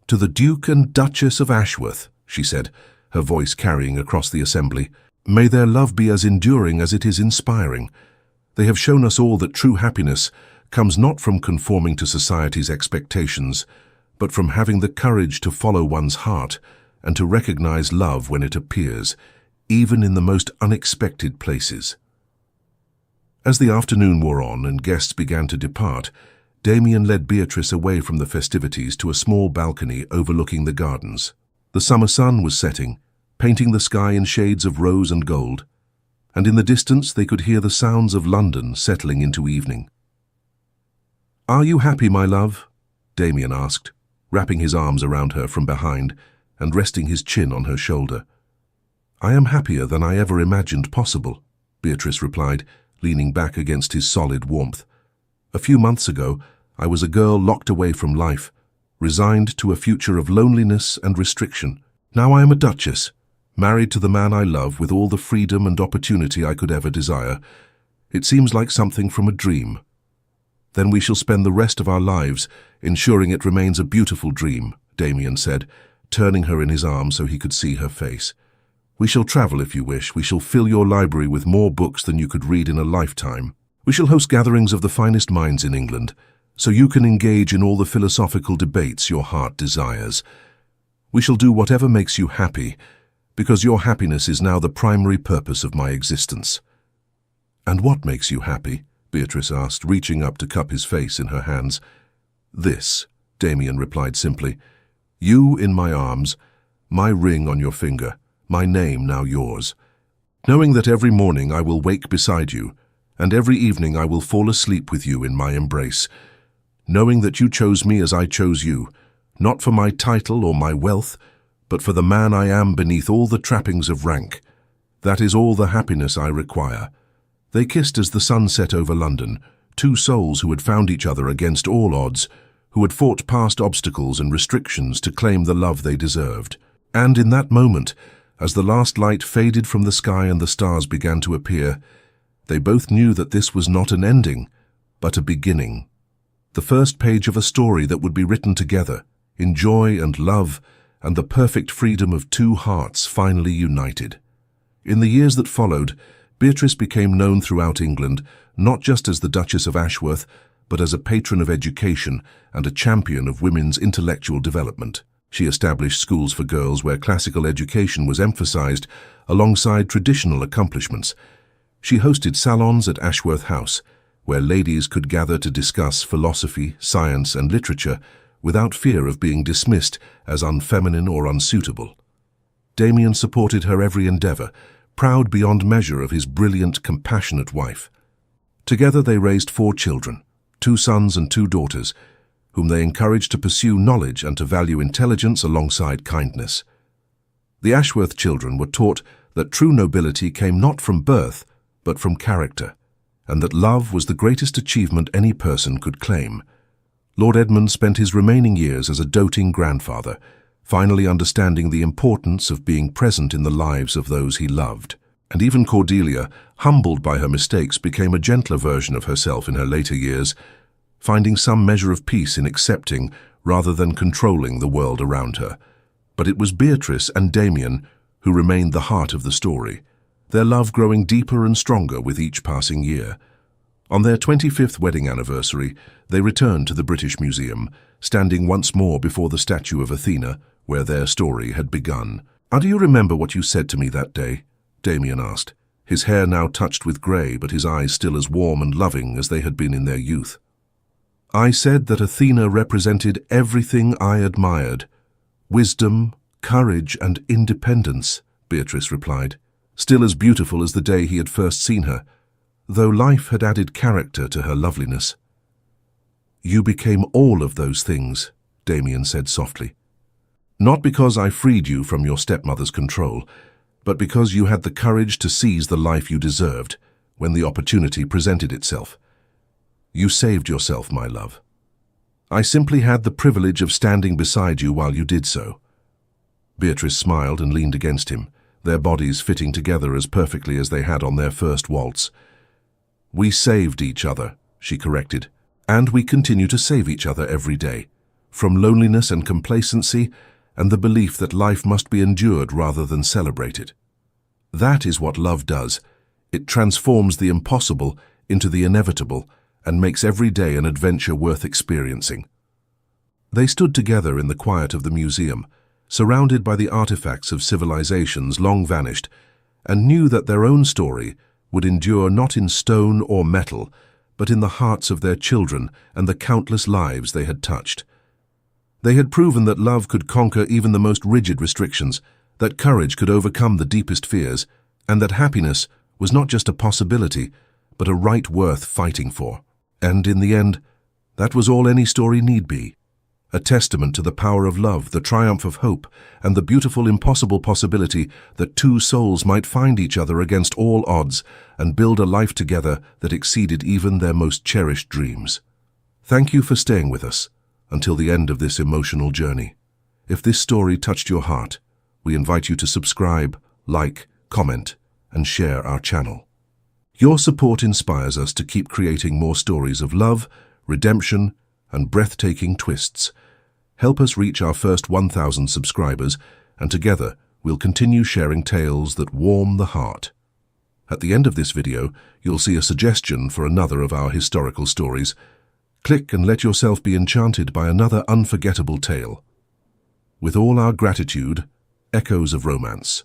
A: "To the Duke and Duchess of Ashworth," she said, her voice carrying across the assembly, "may their love be as enduring as it is inspiring. They have shown us all that true happiness comes not from conforming to society's expectations, but from having the courage to follow one's heart and to recognize love when it appears, even in the most unexpected places." As the afternoon wore on and guests began to depart, Damien led Beatrice away from the festivities to a small balcony overlooking the gardens. The summer sun was setting, painting the sky in shades of rose and gold, and in the distance they could hear the sounds of London settling into evening. "Are you happy, my love?" Damien asked, wrapping his arms around her from behind and resting his chin on her shoulder. "I am happier than I ever imagined possible," Beatrice replied, leaning back against his solid warmth. "A few months ago, I was a girl locked away from life, resigned to a future of loneliness and restriction. Now I am a duchess, married to the man I love with all the freedom and opportunity I could ever desire. It seems like something from a dream. Then we shall spend the rest of our lives ensuring it remains a beautiful dream, Damien said, turning her in his arms so he could see her face. We shall travel if you wish. We shall fill your library with more books than you could read in a lifetime. We shall host gatherings of the finest minds in England, so you can engage in all the philosophical debates your heart desires. We shall do whatever makes you happy, because your happiness is now the primary purpose of my existence. And what makes you happy? Beatrice asked, reaching up to cup his face in her hands. This, Damien replied simply. You in my arms, my ring on your finger, my name now yours. Knowing that every morning I will wake beside you, and every evening I will fall asleep with you in my embrace. Knowing that you chose me as I chose you, not for my title or my wealth, but for the man I am beneath all the trappings of rank. That is all the happiness I require. They kissed as the sun set over London, two souls who had found each other against all odds, who had fought past obstacles and restrictions to claim the love they deserved. And in that moment, as the last light faded from the sky and the stars began to appear, they both knew that this was not an ending, but a beginning. The first page of a story that would be written together, in joy and love, and the perfect freedom of two hearts finally united. In the years that followed, Beatrice became known throughout England, not just as the Duchess of Ashworth, but as a patron of education and a champion of women's intellectual development. She established schools for girls where classical education was emphasized alongside traditional accomplishments. She hosted salons at Ashworth House, where ladies could gather to discuss philosophy, science, and literature without fear of being dismissed as unfeminine or unsuitable. Damien supported her every endeavor, proud beyond measure of his brilliant, compassionate wife. Together they raised 4 children, 2 sons and 2 daughters, whom they encouraged to pursue knowledge and to value intelligence alongside kindness. The Ashworth children were taught that true nobility came not from birth, but from character, and that love was the greatest achievement any person could claim. Lord Edmund spent his remaining years as a doting grandfather, finally understanding the importance of being present in the lives of those he loved. And even Cordelia, humbled by her mistakes, became a gentler version of herself in her later years, finding some measure of peace in accepting rather than controlling the world around her. But it was Beatrice and Damien who remained the heart of the story, their love growing deeper and stronger with each passing year. On their 25th wedding anniversary, they returned to the British Museum, standing once more before the statue of Athena, where their story had begun. Do you remember what you said to me that day? Damien asked, his hair now touched with grey, but his eyes still as warm and loving as they had been in their youth. I said that Athena represented everything I admired. Wisdom, courage, and independence, Beatrice replied, still as beautiful as the day he had first seen her, though life had added character to her loveliness. You became all of those things, Damien said softly. Not because I freed you from your stepmother's control, but because you had the courage to seize the life you deserved when the opportunity presented itself. You saved yourself, my love. I simply had the privilege of standing beside you while you did so. Beatrice smiled and leaned against him, their bodies fitting together as perfectly as they had on their first waltz. We saved each other, she corrected, and we continue to save each other every day, from loneliness and complacency and the belief that life must be endured rather than celebrated. That is what love does. It transforms the impossible into the inevitable and makes every day an adventure worth experiencing. They stood together in the quiet of the museum, surrounded by the artifacts of civilizations long vanished, and knew that their own story would endure not in stone or metal, but in the hearts of their children and the countless lives they had touched. They had proven that love could conquer even the most rigid restrictions, that courage could overcome the deepest fears, and that happiness was not just a possibility, but a right worth fighting for. And in the end, that was all any story need be. A testament to the power of love, the triumph of hope, and the beautiful impossible possibility that 2 souls might find each other against all odds and build a life together that exceeded even their most cherished dreams. Thank you for staying with us until the end of this emotional journey. If this story touched your heart, we invite you to subscribe, like, comment, and share our channel. Your support inspires us to keep creating more stories of love, redemption, and breathtaking twists. Help us reach our first 1,000 subscribers, and together we'll continue sharing tales that warm the heart. At the end of this video, you'll see a suggestion for another of our historical stories. Click and let yourself be enchanted by another unforgettable tale. With all our gratitude, Echoes of Romance.